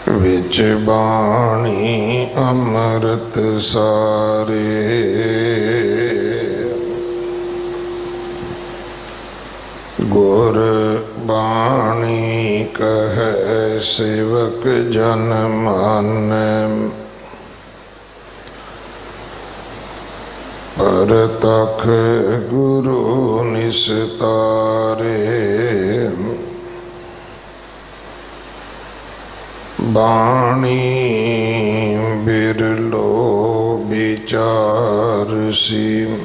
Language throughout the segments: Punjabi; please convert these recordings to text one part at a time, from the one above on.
विच बाणी अमृत सारे। गुर बाणी कहे सेवक जन मानै। परतख गुरु निस्तारे। बाणी बिरलो विचारसी।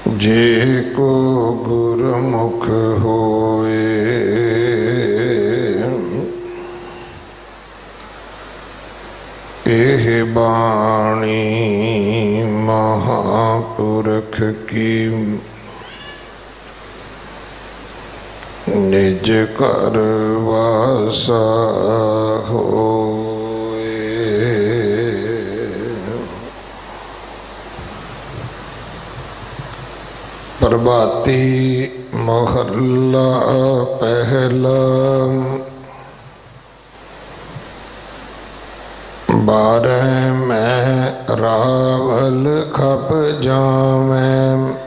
जे को गुरमुख होए। एह बाणी महापुरख की। निज कर वासा होए। प्रभाती मोहल्ला पहला। बारह मैं रावल खप जामै।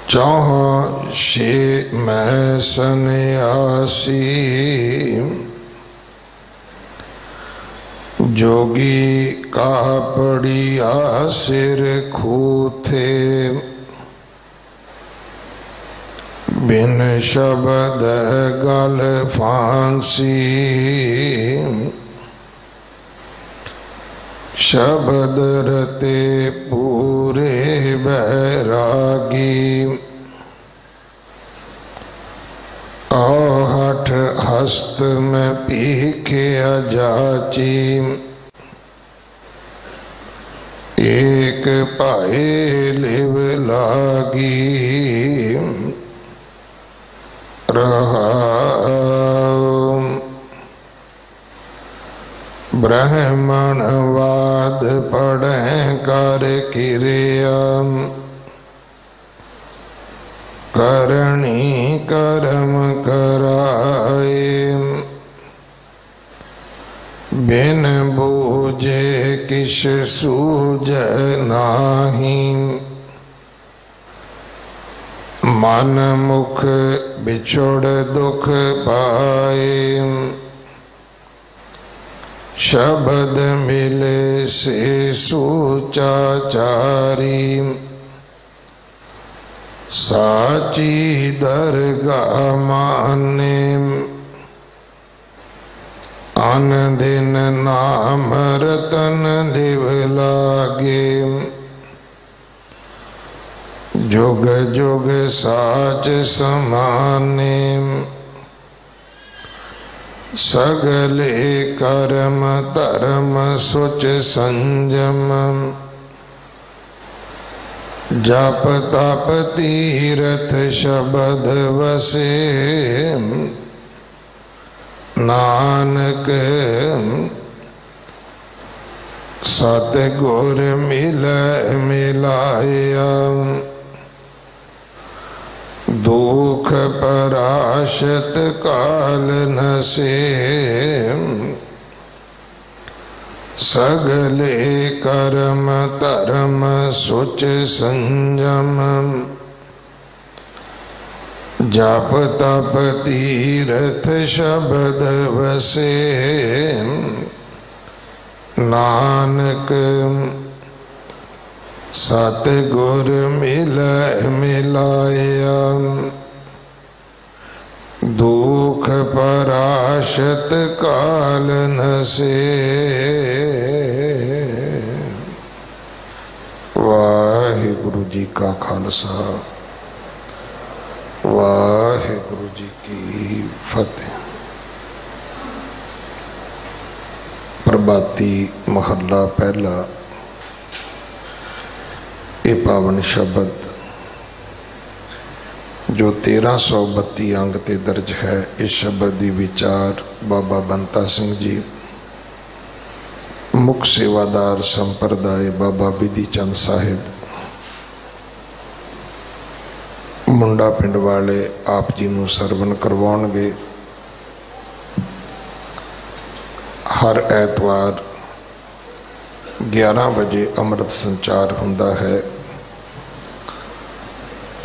चौह शे मैं सन्यासी। जोगी कापड़िया सिर खूथे। बिन शब्द गल फांसी। शब्द रते पूरे बैरागी। आहठ हस्त में पीखे अजाची। एक पाए लिव लागी। रहा ब्राह्मणवाद पढ़े कर क्रिया। करणी कर्म कराए। बिन बूझे किस सूझ नाही। मन मुख बिछोड़ दुख पाए। शब्द मिले से सूचाचारी। साची दरगाह माने। अन दिन नाम रतन लिव लागे। जुग जुग साच समाने। सगले कर्म धर्म सुच संयम। जप तप तीरथ शब्द वसे। नानक सतगुर मिल मिलाया। दुख पराशत काल नसे। सगले कर्म धर्म सुच संयम। जप तप तीरथ शब्द वसे। नानक सतगुर मिल मिलाया। दुख पराशत काल नसे। वाहिगुरु जी का खालसा वाहिगुरु जी की फतेह। प्रभाती महला पहला। ये पावन शब्द जो 1332 अंग ते दर्ज है, इस शब्द की विचार बाबा बंता सिंह जी मुख सेवादार संप्रदाय बाबा बिधि चंद साहिब टुंडा पिंड वाले आप जी नूं सरवण करवाउणगे। हर ऐतवार 11 बजे अमृत संचार हुंदा है।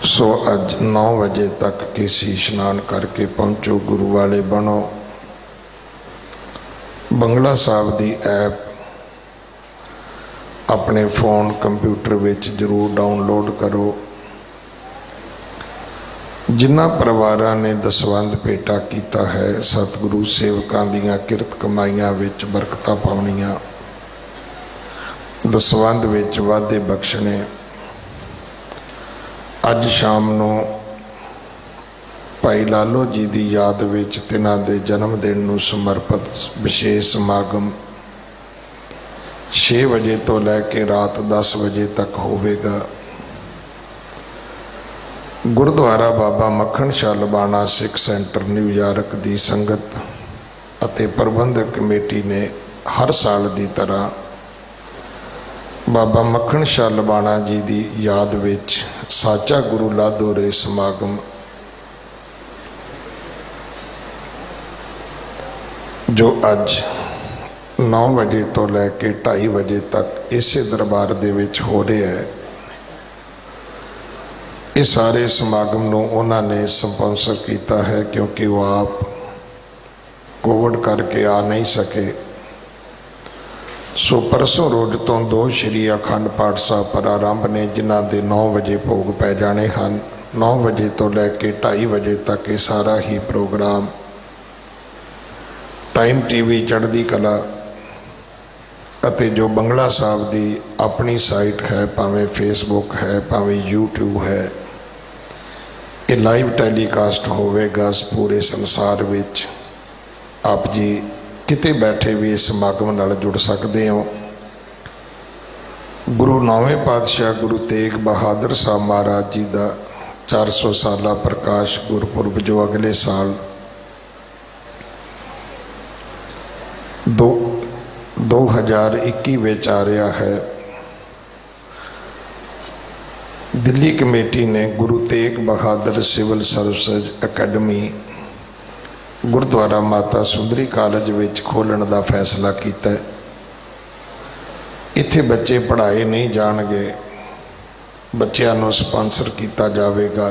सो अज 9 बजे तक केसी इशनान करके पहुंचो, गुरु वाले बनो। बंगला साहब दी ऐप अपने फोन कंप्यूटर विच जरूर डाउनलोड करो। जिन्हां परिवारां ने दसवंध भेटा कीता है, सतगुरु सेवकां दीआं किरत कमाईआं विच बरकतां पाउणीआं, दसवंध विच वाधे बख्शणे। अज शाम नूं भाई लालो जी की याद विच तिन्हां दे जन्मदिन नूं समर्पित विशेष समागम 6 बजे तो लैके रात 10 बजे तक होवेगा। गुरुद्वारा बाबा मक्खण शाह लबाणा सिख सेंटर न्यूयॉर्क की संगत अते प्रबंधक कमेटी ने हर साल की तरह बाबा मक्खण शाह लबाणा जी की याद विच साचा गुरु लादो रे समागम जो अज 9 बजे तो लैके 2:30 बजे तक इसे दरबार दे विच हो रहा है। इस सारे समागम नूं उन्होंने स्पॉन्सर किया है क्योंकि वो आप कोविड करके आ नहीं सके। सो परसों रोज तो 2 श्री अखंड पाठ साहब प्रारंभ ने, जिन्हां दे 9 बजे भोग पै जाने हैं। 9 बजे तो लैके 2:30 बजे तक ये सारा ही प्रोग्राम टाइम टीवी चढ़दी कला अते जो बंगला साहब की अपनी साइट है, भावें फेसबुक है, भावें यूट्यूब है, ये लाइव टैलीकास्ट होवेगा पूरे संसार विच। आप जी किते बैठे भी इस समागम नाल जुड़ सकते हो। गुरु 9वें पातशाह गुरु तेग बहादुर साहब महाराज जी का 400 साला प्रकाश गुरपुरब जो अगले साल 2021 विच आ रहा है। दिल्ली कमेटी ने Guru Tegh Bahadur civil services academy gurdwara Mata Sundari college विच खोलण का फैसला किया। इत्थे बच्चे पढ़ाए नहीं जाणगे, बच्चों को स्पॉन्सर किया जाएगा।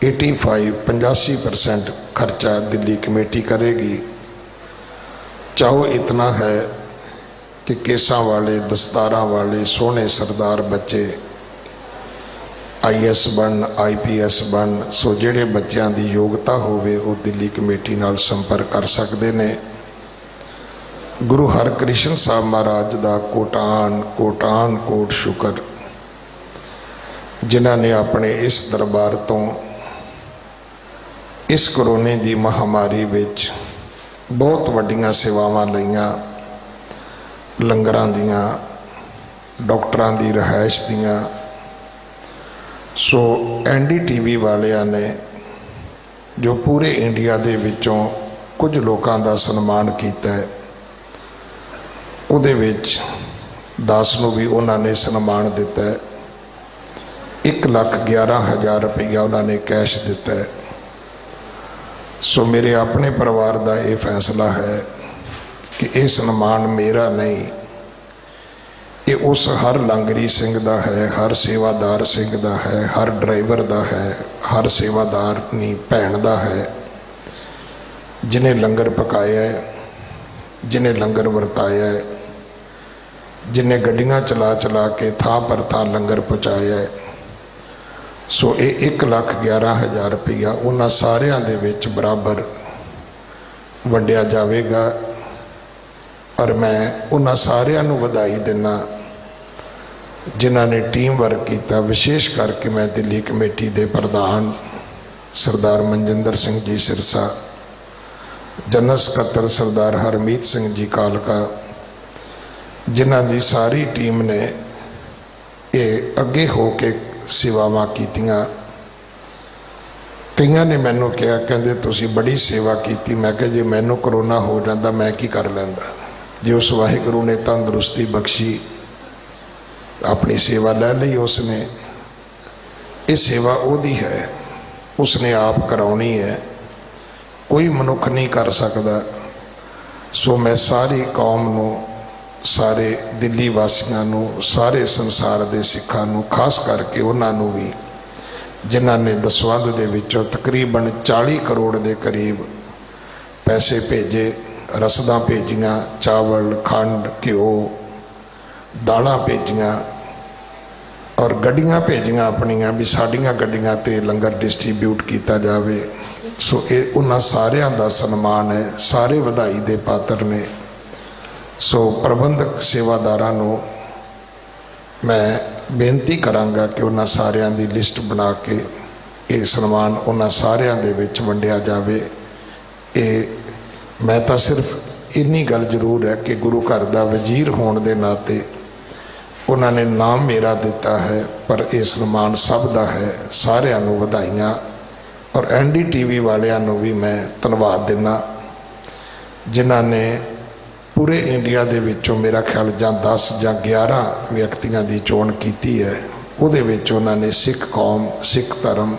85% खर्चा दिल्ली कमेटी करेगी। चाहो इतना है कि केसां वाले दस्तारां वाले सोहने सरदार बच्चे IS बन IPS बन। सो जिहड़े बच्चों की योग्यता होवे वो दिल्ली कमेटी नाल संपर्क कर सकते हैं। गुरु हरकृष्ण साहब महाराज का कोटान कोटान कोट शुकर, जिन्हों ने अपने इस दरबार तो इस कोरोने की महामारी विच बहुत वड्डियां सेवावां लईआं, लंगरां दियां, डॉक्टरां दी रहायश दियां। सो NDTV वालियां ने जो पूरे इंडिया दे विचों कुछ लोगों का सन्मान किया है, उहदे विच 10 नूं भी उन्होंने सन्मान दिता है। 1,11,000 रुपया उन्होंने कैश दिता है। सो मेरे अपने परिवार का यह फैसला है कि यह सन्मान मेरा नहीं, ये उस हर लंगरी सिंह का है, हर सेवादार सिंह का है, हर ड्राइवर का है, हर सेवादार नी भैन का है, जिन्हें लंगर पकाया है, जिन्हें लंगर वरताया है, जिन्हें गड्डियां चला चला के थां पर थां लंगर पहुँचाया है। सो ये 1,11,000 रुपया उन्होंने सारियां दे विच बराबर वंडिया जाएगा। और मैं उन्होंने सारियां नूं वधाई देना जिन्हों ने टीम वर्क किया। विशेष करके मैं दिल्ली कमेटी के प्रधान सरदार मनजिंदर सिंह जी सिरसा, जनरल सकत्तर सरदार हरमीत सिंह जी कालका, जिन्हों की सारी टीम ने ये अगे हो के सेवावां कीतियां। कईयां ने मैनू कहा, कहते तुसी बड़ी सेवा की। मैं कहा जे मैनू करोना हो जाता मैं की कर लैंदा। जे उस वाहिगुरू ने तंदुरुस्ती बख्शी, अपनी सेवा लै ली उसने। ये सेवा ओदी है, उसने आप कराउनी है, कोई मनुख नहीं कर सकता। सो मैं सारी कौम नूं, सारे दिल्ली वासियों नूं, सारे संसार के सिखां नूं, खास करके उन्होंने भी जिन्होंने दसवंध दे विचों तकरीबन 40 करोड़ के करीब पैसे भेजे, रसदां भेजियां, चावल, खंड, घ्यो, दालां भेजियां और गड्डियां भेजियां अपनियां भी साड़ियां गड्डियां ते लंगर डिस्ट्रीब्यूट किया जाए। सो ये उन्हां सारियां दा सन्मान है, सारे वधाई दे पात्र ने। सो प्रबंधक सेवादारां नूं मैं बेनती करांगा कि उन्हां सारियां दी लिस्ट बना के ये सन्मान उन्हां सारियां दे विच वंडिया जावे। ये मैं तो सिर्फ इन्नी गल जरूर है कि गुरु घर दा वजीर होने दे नाते उन्होंने नाम मेरा दिता है, पर यह सन्मान सब दा है। सारियां नूं वधाइयां और NDTV वालियां नूं भी मैं धन्नवाद देना, जिन्हां ने पूरे इंडिया दे विचों मेरा ख्याल जां 10 जां 11 व्यक्तियों की चोण की है। उहदे विच उन्होंने सिख कौम, सिख धर्म,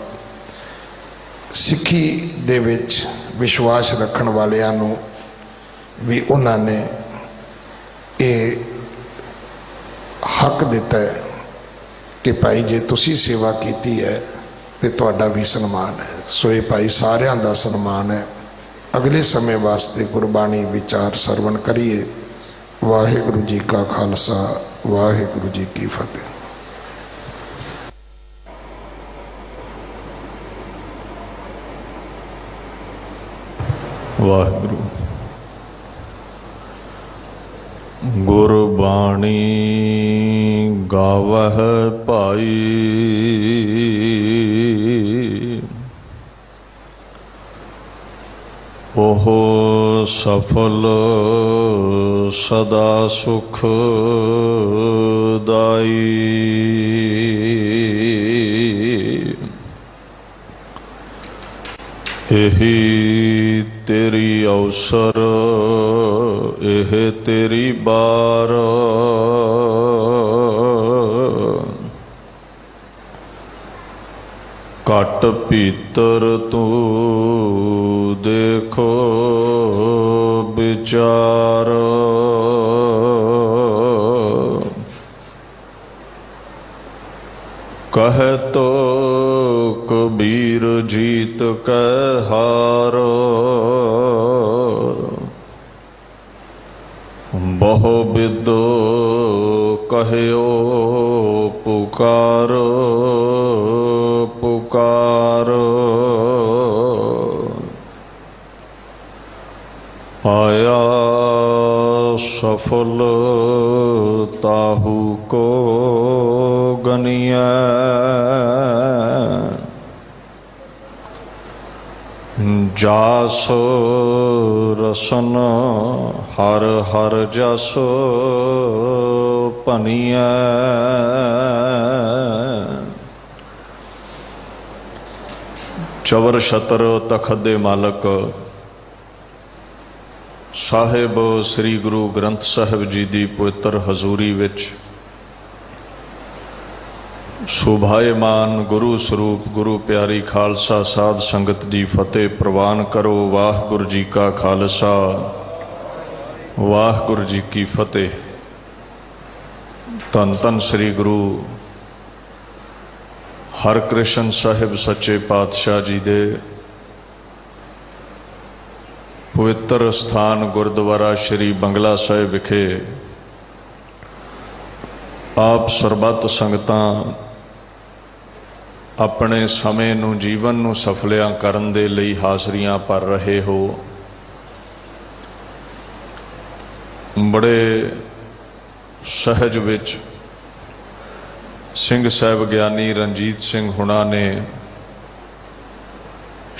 सिक्खी दे विच विश्वास रखण वालियां नूं भी उन्होंने ये हक दिता है कि भाई जे तुसी सेवा की है तो तुहाडा भी सन्मान है। सो ये भाई सारियां दा सन्मान है। अगले समय वास्ते गुरबाणी विचार सरवण करिए। वाहिगुरु जी का खालसा, वाहिगुरु जी की फतेह। वाहिगुरु। गुरबाणी गावह भाई, ओहो सफल सदा सुख दाई। यही तेरी अवसर, यह तेरी बार, घट भीतर तू देखो विचार। कह तो कबीर जीत कह हार, बहु विदो कहयो पुकार पुकार। आया सफल ताहू को गनिया, जास रसन हर हर जस पनिया। चवर छतर तखत दे मालक साहिब श्री गुरु ग्रंथ साहिब जी की पवित्र हजूरी विच शोभायमान गुरु स्वरूप गुरु प्यारी खालसा साध संगत जी फतेह प्रवान करो। वाहिगुरु जी का खालसा, वाहिगुरु जी की फतेह। धन धन श्री गुरु हरकृष्ण साहिब सच्चे पातशाह जी दे पवित्र स्थान गुरुद्वारा श्री बंगला साहिब विखे आप सरबत संगतां अपने समय नूं जीवन नूं सफलियां करन दे लई हाज़रियां भर रहे हो। बड़े सहज विच सिंह साहब ज्ञानी रणजीत सिंह हुणा ने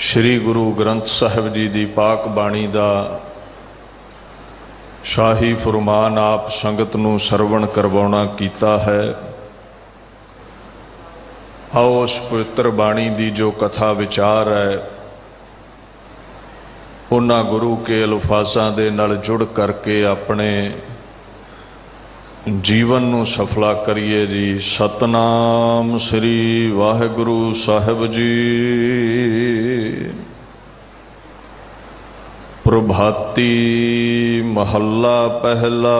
श्री गुरु ग्रंथ साहिब जी की पाक बाणी का शाही फरमान आप संगत नूं सरवण करवाउणा कीता है। आओ उस पवित्र बाणी की जो कथा विचार है उन्हां गुरु के अल्फाजां दे नाल जुड़ करके अपने ਜੀਵਨ ਨੂੰ ਸਫਲਾ ਕਰੀਏ ਜੀ। ਸਤਨਾਮ ਸ੍ਰੀ ਵਾਹਿਗੁਰੂ ਸਾਹਿਬ ਜੀ। ਪ੍ਰਭਾਤੀ ਮਹੱਲਾ ਪਹਿਲਾ।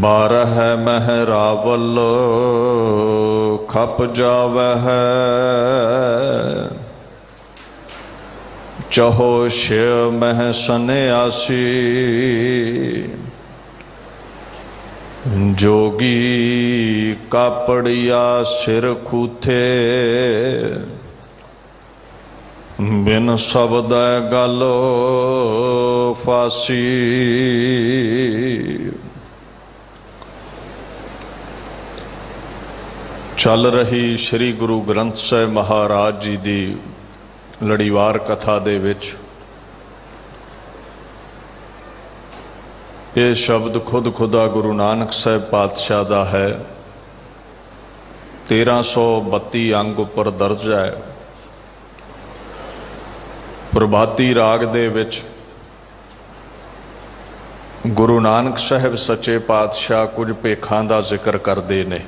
12 ਮਹਿ ਰਾਵਲ ਖਪ ਜਾਵਹਿ, ਚਹੋ ਛਿਅ ਮਹਿ ਸੰਨਿਆਸੀ, ਜੋਗੀ ਕਾਪੜਿਆ ਸਿਰ ਖੂਥੇ, ਬਿਨ ਸ਼ਬਦੈ ਗਲ ਫਾਸੀ। ਚੱਲ ਰਹੀ ਸ੍ਰੀ ਗੁਰੂ ਗ੍ਰੰਥ ਸਾਹਿਬ ਮਹਾਰਾਜ ਜੀ ਦੀ ਲੜੀਵਾਰ ਕਥਾ ਦੇ ਵਿੱਚ ਇਹ ਸ਼ਬਦ ਖੁਦ ਖੁਦਾ ਗੁਰੂ ਨਾਨਕ ਸਾਹਿਬ ਪਾਤਸ਼ਾਹ ਦਾ ਹੈ। 1332 ਅੰਗ ਉੱਪਰ ਦਰਜ ਹੈ। ਪ੍ਰਭਾਤੀ ਰਾਗ ਦੇ ਵਿੱਚ ਗੁਰੂ ਨਾਨਕ ਸਾਹਿਬ ਸੱਚੇ ਪਾਤਸ਼ਾਹ ਕੁਝ ਭੇਖਾਂ ਦਾ ਜ਼ਿਕਰ ਕਰਦੇ ਨੇ।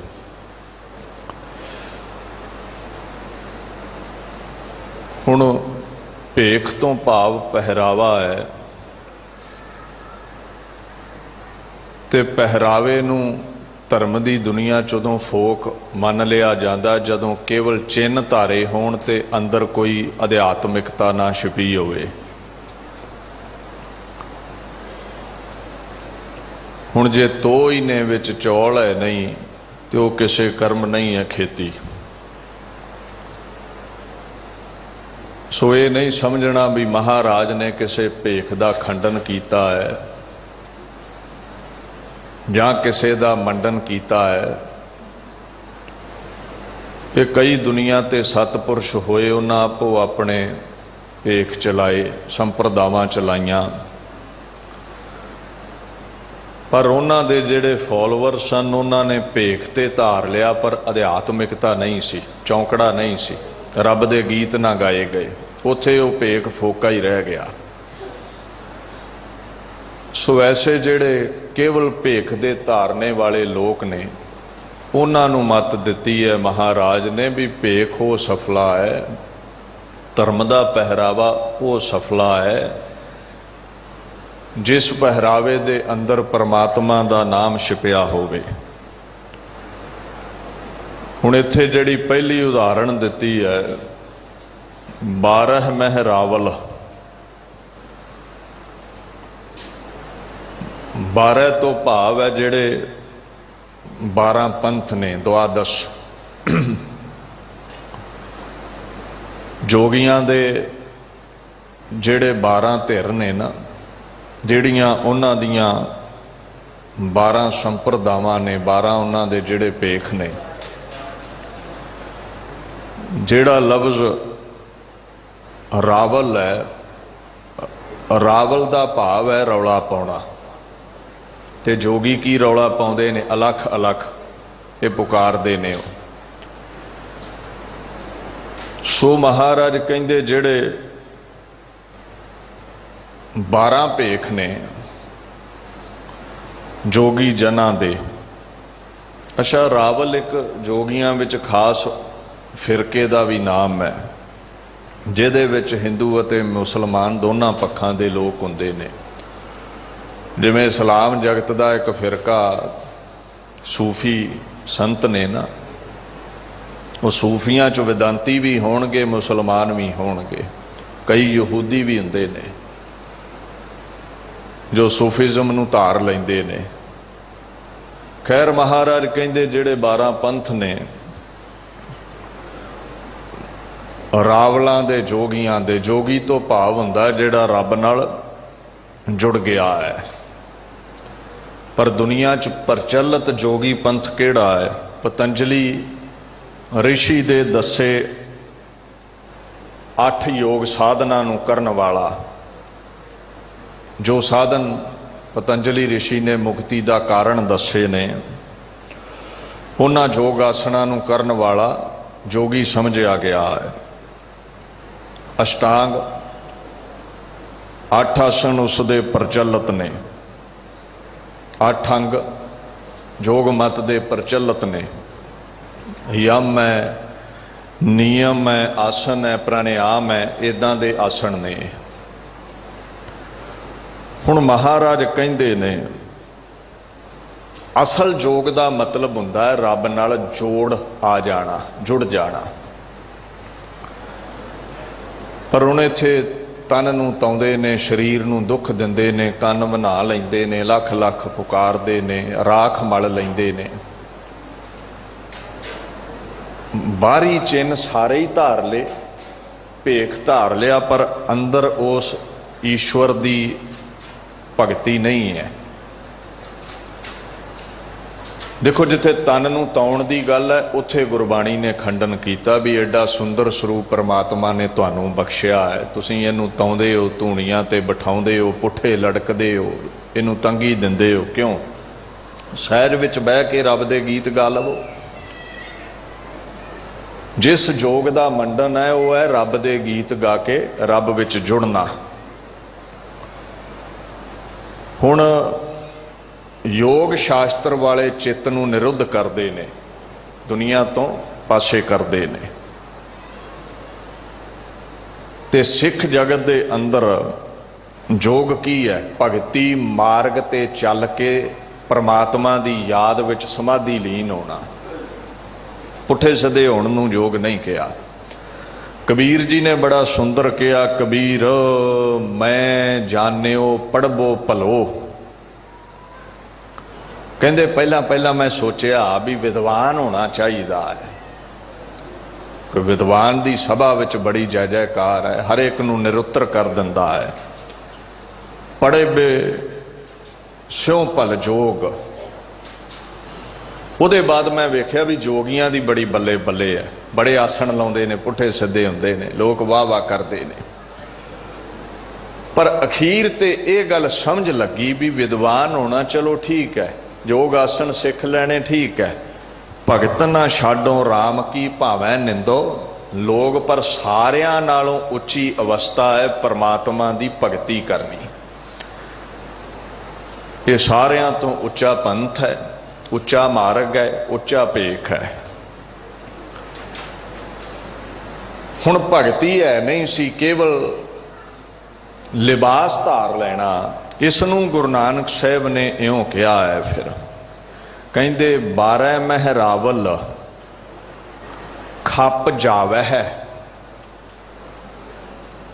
ਹੁਣ ਭੇਖ ਤੋਂ ਭਾਵ ਪਹਿਰਾਵਾ ਹੈ, ਤੇ ਪਹਿਰਾਵੇ ਨੂੰ ਧਰਮ ਦੀ ਦੁਨੀਆ 'ਚ ਉਦੋਂ ਫੋਕ ਮੰਨ ਲਿਆ ਜਾਂਦਾ ਜਦੋਂ ਕੇਵਲ ਚਿੰਨ੍ਹ ਧਾਰੇ ਹੋਣ ਤੇ ਅੰਦਰ ਕੋਈ ਅਧਿਆਤਮਿਕਤਾ ਨਾ ਛਿਪੀ ਹੋਵੇ। ਹੁਣ ਜੇ ਤੋਈ ਨੇ ਵਿੱਚ ਚੌਲ ਹੈ ਨਹੀਂ ਤੇ ਉਹ ਕਿਸੇ ਕਰਮ ਨਹੀਂ ਹੈ ਖੇਤੀ। ਸੋ ਇਹ ਨਹੀਂ ਸਮਝਣਾ ਵੀ ਮਹਾਰਾਜ ਨੇ ਕਿਸੇ ਭੇਖ ਦਾ ਖੰਡਨ ਕੀਤਾ ਹੈ ਜਾਂ ਕਿਸੇ ਦਾ ਮੰਡਨ ਕੀਤਾ ਹੈ। ਇਹ ਕਈ ਦੁਨੀਆ ਤੇ ਸਤਪੁਰਸ਼ ਹੋਏ, ਉਹਨਾਂ ਆਪੋ ਆਪਣੇ ਭੇਖ ਚਲਾਏ, ਸੰਪਰਦਾਵਾਂ ਚਲਾਈਆਂ, ਪਰ ਉਹਨਾਂ ਦੇ ਜਿਹੜੇ ਫਾਲੋਅਰ ਸਨ ਉਹਨਾਂ ਨੇ ਭੇਖ ਤੇ ਧਾਰ ਲਿਆ, ਪਰ ਅਧਿਆਤਮਿਕਤਾ ਨਹੀਂ ਸੀ, ਚੌਂਕੜਾ ਨਹੀਂ ਸੀ, ਰੱਬ ਦੇ ਗੀਤ ਨਾ ਗਾਏ ਗਏ, ਉੱਥੇ ਉਹ ਭੇਖ ਫੋਕਾ ਹੀ ਰਹਿ ਗਿਆ। ਸੋ ਐਸੇ ਜਿਹੜੇ ਕੇਵਲ ਭੇਖ ਦੇ ਧਾਰਨੇ ਵਾਲੇ ਲੋਕ ਨੇ ਉਹਨਾਂ ਨੂੰ ਮੱਤ ਦਿੱਤੀ ਹੈ ਮਹਾਰਾਜ ਨੇ ਵੀ ਭੇਖ ਉਹ ਸਫਲਾ ਹੈ, ਧਰਮ ਦਾ ਪਹਿਰਾਵਾ ਉਹ ਸਫਲਾ ਹੈ ਜਿਸ ਪਹਿਰਾਵੇ ਦੇ ਅੰਦਰ ਪਰਮਾਤਮਾ ਦਾ ਨਾਮ ਛਿਪਿਆ ਹੋਵੇ। ਹੁਣ ਇੱਥੇ ਜਿਹੜੀ ਪਹਿਲੀ ਉਦਾਹਰਣ ਦਿੱਤੀ ਹੈ 12 ਮਹਿ ਰਾਵਲ, 12 ਤੋਂ ਭਾਵ ਹੈ ਜਿਹੜੇ 12 ਪੰਥ ਨੇ, ਦੁਆਦਸ਼ ਜੋਗੀਆਂ ਦੇ ਜਿਹੜੇ 12 ਧਿਰ ਨੇ ਨਾ, ਜਿਹੜੀਆਂ ਉਹਨਾਂ ਦੀਆਂ 12 ਸੰਪਰਦਾਵਾਂ ਨੇ, 12 ਉਹਨਾਂ ਦੇ ਜਿਹੜੇ ਭੇਖ ਨੇ। ਜਿਹੜਾ ਲਫ਼ਜ਼ ਰਾਵਲ ਹੈ, ਰਾਵਲ ਦਾ ਭਾਵ ਹੈ ਰੌਲਾ ਪਾਉਣਾ, ਤੇ ਜੋਗੀ ਕੀ ਰੌਲਾ ਪਾਉਂਦੇ ਨੇ? ਅਲੱਖ ਅਲੱਖ ਇਹ ਪੁਕਾਰਦੇ ਨੇ। ਸੋ ਮਹਾਰਾਜ ਕਹਿੰਦੇ ਜਿਹੜੇ 12 ਭੇਖ ਨੇ ਜੋਗੀ ਜਨਾਂ ਦੇ। ਅੱਛਾ, ਰਾਵਲ ਇੱਕ ਜੋਗੀਆਂ ਵਿੱਚ ਖਾਸ ਫਿਰਕੇ ਦਾ ਵੀ ਨਾਮ ਹੈ ਜਿਹਦੇ ਵਿੱਚ ਹਿੰਦੂ ਅਤੇ ਮੁਸਲਮਾਨ ਦੋਨਾਂ ਪੱਖਾਂ ਦੇ ਲੋਕ ਹੁੰਦੇ ਨੇ। ਜਿਵੇਂ ਇਸਲਾਮ ਜਗਤ ਦਾ ਇੱਕ ਫਿਰਕਾ ਸੂਫੀ ਸੰਤ ਨੇ ਨਾ, ਉਹ ਸੂਫੀਆਂ 'ਚ ਵਿਦਾਂਤੀ ਵੀ ਹੋਣਗੇ, ਮੁਸਲਮਾਨ ਵੀ ਹੋਣਗੇ, ਕਈ ਯਹੂਦੀ ਵੀ ਹੁੰਦੇ ਨੇ ਜੋ ਸੂਫੀਜ਼ਮ ਨੂੰ ਧਾਰ ਲੈਂਦੇ ਨੇ। ਖੈਰ ਮਹਾਰਾਜ ਕਹਿੰਦੇ ਜਿਹੜੇ 12 ਪੰਥ ਨੇ ਰਾਵਲਾਂ ਦੇ, ਜੋਗੀਆਂ ਦੇ, ਜੋਗੀ ਤੋਂ ਭਾਵ ਹੁੰਦਾ ਜਿਹੜਾ ਰੱਬ ਨਾਲ ਜੁੜ ਗਿਆ ਹੈ। ਪਰ ਦੁਨੀਆ 'ਚ ਪ੍ਰਚਲਿਤ ਜੋਗੀ ਪੰਥ ਕਿਹੜਾ ਹੈ? ਪਤੰਜਲੀ ਰਿਸ਼ੀ ਦੇ ਦੱਸੇ 8 ਯੋਗ ਸਾਧਨਾ ਨੂੰ ਕਰਨ ਵਾਲਾ, ਜੋ ਸਾਧਨ ਪਤੰਜਲੀ ਰਿਸ਼ੀ ਨੇ ਮੁਕਤੀ ਦਾ ਕਾਰਨ ਦੱਸੇ ਨੇ, ਉਹਨਾਂ ਯੋਗ ਆਸਣਾ ਨੂੰ ਕਰਨ ਵਾਲਾ ਜੋਗੀ ਸਮਝਿਆ ਗਿਆ ਹੈ। ਅਸ਼ਟਾਂਗ ਅੱਠ ਆਸਣ ਉਸ ਦੇ ਪ੍ਰਚਲਿਤ ਨੇ, ਅੱਠ ਅੰਗ ਯੋਗ ਮਤ ਦੇ ਪ੍ਰਚਲਿਤ ਨੇ। ਯਮ ਹੈ, ਨਿਯਮ ਹੈ, ਆਸਨ ਹੈ, ਪ੍ਰਾਣਾਯਾਮ ਹੈ, ਇਦਾਂ ਦੇ ਆਸਣ ਨੇ। ਹੁਣ ਮਹਾਰਾਜ ਕਹਿੰਦੇ ਨੇ ਅਸਲ ਯੋਗ ਦਾ ਮਤਲਬ ਹੁੰਦਾ ਹੈ ਰੱਬ ਨਾਲ ਜੋੜ ਆ ਜਾਣਾ, ਜੁੜ ਜਾਣਾ। ਪਰ ਹੁਣ ਇੱਥੇ ਤਨ ਨੂੰ ਤਾਉਂਦੇ ਨੇ, ਸਰੀਰ ਨੂੰ ਦੁੱਖ ਦਿੰਦੇ ਨੇ, ਕੰਨ ਬਣਾ ਲੈਂਦੇ ਨੇ, ਲੱਖ ਲੱਖ ਪੁਕਾਰਦੇ ਨੇ, ਰਾਖ ਮਲ ਲੈਂਦੇ ਨੇ, ਬਾਹਰੀ ਚਿੰਨ ਸਾਰੇ ਹੀ ਧਾਰ ਲਏ, ਭੇਖ ਧਾਰ ਲਿਆ, ਪਰ ਅੰਦਰ ਉਸ ਈਸ਼ਵਰ ਦੀ ਭਗਤੀ ਨਹੀਂ ਹੈ। ਦੇਖੋ, ਜਿੱਥੇ ਤਨ ਨੂੰ ਤਾਉਣ ਦੀ ਗੱਲ ਹੈ ਉੱਥੇ ਗੁਰਬਾਣੀ ਨੇ ਖੰਡਨ ਕੀਤਾ ਵੀ ਐਡਾ ਸੁੰਦਰ ਸਰੂਪ ਪਰਮਾਤਮਾ ਨੇ ਤੁਹਾਨੂੰ ਬਖਸ਼ਿਆ ਹੈ, ਤੁਸੀਂ ਇਹਨੂੰ ਤਾਉਂਦੇ ਹੋ, ਧੂਣੀਆਂ ਤੇ ਬਿਠਾਉਂਦੇ ਹੋ, ਪੁੱਠੇ ਲਟਕਦੇ ਹੋ, ਇਹਨੂੰ ਤੰਗੀ ਦਿੰਦੇ ਹੋ। ਕਿਉਂ? ਸਹਿਜ ਵਿੱਚ ਬਹਿ ਕੇ ਰੱਬ ਦੇ ਗੀਤ ਗਾ ਲਵੋ। ਜਿਸ ਯੋਗ ਦਾ ਮੰਡਨ ਹੈ ਉਹ ਹੈ ਰੱਬ ਦੇ ਗੀਤ ਗਾ ਕੇ ਰੱਬ ਵਿੱਚ ਜੁੜਨਾ। ਹੁਣ ਯੋਗ ਸ਼ਾਸਤਰ ਵਾਲੇ ਚਿੱਤ ਨੂੰ ਨਿਰੁੱਧ ਕਰਦੇ ਨੇ, ਦੁਨੀਆ ਤੋਂ ਪਾਸੇ ਕਰਦੇ ਨੇ, ਤੇ ਸਿੱਖ ਜਗਤ ਦੇ ਅੰਦਰ ਯੋਗ ਕੀ ਹੈ? ਭਗਤੀ ਮਾਰਗ ਤੇ ਚੱਲ ਕੇ ਪਰਮਾਤਮਾ ਦੀ ਯਾਦ ਵਿੱਚ ਸਮਾਧੀ ਲੀਨ ਹੋਣਾ। ਪੁੱਠੇ ਸਿੱਧੇ ਹੋਣ ਨੂੰ ਯੋਗ ਨਹੀਂ ਕਿਹਾ। ਕਬੀਰ ਜੀ ਨੇ ਬੜਾ ਸੁੰਦਰ ਕਿਹਾ, ਕਬੀਰ ਮੈਂ ਜਾਣਿਓ ਪੜ੍ਹਬੋ ਭਲੋ। ਕਹਿੰਦੇ ਪਹਿਲਾਂ ਪਹਿਲਾਂ ਮੈਂ ਸੋਚਿਆ ਵੀ ਵਿਦਵਾਨ ਹੋਣਾ ਚਾਹੀਦਾ ਹੈ, ਕਿ ਵਿਦਵਾਨ ਦੀ ਸਭਾ ਵਿੱਚ ਬੜੀ ਜੈ ਜੈਕਾਰ ਹੈ, ਹਰ ਇੱਕ ਨੂੰ ਨਿਰੁੱਤਰ ਕਰ ਦਿੰਦਾ ਹੈ। ਪੜ੍ਹੇ ਬੇ ਸਿਉ ਭਲ ਜੋਗ। ਉਹਦੇ ਬਾਅਦ ਮੈਂ ਵੇਖਿਆ ਵੀ ਜੋਗੀਆਂ ਦੀ ਬੜੀ ਬੱਲੇ ਬੱਲੇ ਹੈ, ਬੜੇ ਆਸਣ ਲਾਉਂਦੇ ਨੇ, ਪੁੱਠੇ ਸਿੱਧੇ ਹੁੰਦੇ ਨੇ, ਲੋਕ ਵਾਹ ਵਾਹ ਕਰਦੇ ਨੇ। ਪਰ ਅਖੀਰ ਤੇ ਇਹ ਗੱਲ ਸਮਝ ਲੱਗੀ ਵੀ ਵਿਦਵਾਨ ਹੋਣਾ ਚਲੋ ਠੀਕ ਹੈ, ਯੋਗ ਆਸਣ ਸਿੱਖ ਲੈਣੇ ਠੀਕ ਹੈ, ਭਗਤ ਨਾ ਛਾਡੋ ਰਾਮ ਕੀ ਭਾਵੈ ਨਿੰਦੋ ਲੋਗ। ਪਰ ਸਾਰਿਆਂ ਨਾਲੋਂ ਉੱਚੀ ਅਵਸਥਾ ਹੈ ਪਰਮਾਤਮਾ ਦੀ ਭਗਤੀ ਕਰਨੀ। ਇਹ ਸਾਰਿਆਂ ਤੋਂ ਉੱਚਾ ਪੰਥ ਹੈ, ਉੱਚਾ ਮਾਰਗ ਹੈ, ਉੱਚਾ ਭੇਖ ਹੈ। ਹੁਣ ਭਗਤੀ ਹੈ ਨਹੀਂ ਸੀ ਕੇਵਲ ਲਿਬਾਸ ਧਾਰ ਲੈਣਾ। ਇਸ ਨੂੰ ਗੁਰੂ ਨਾਨਕ ਸਾਹਿਬ ਨੇ ਇਉਂ ਕਿਹਾ ਹੈ, ਫਿਰ ਕਹਿੰਦੇ 12 ਮਹਿਰਾਵਲ ਖੱਪ ਜਾਵੈ ਹੈ।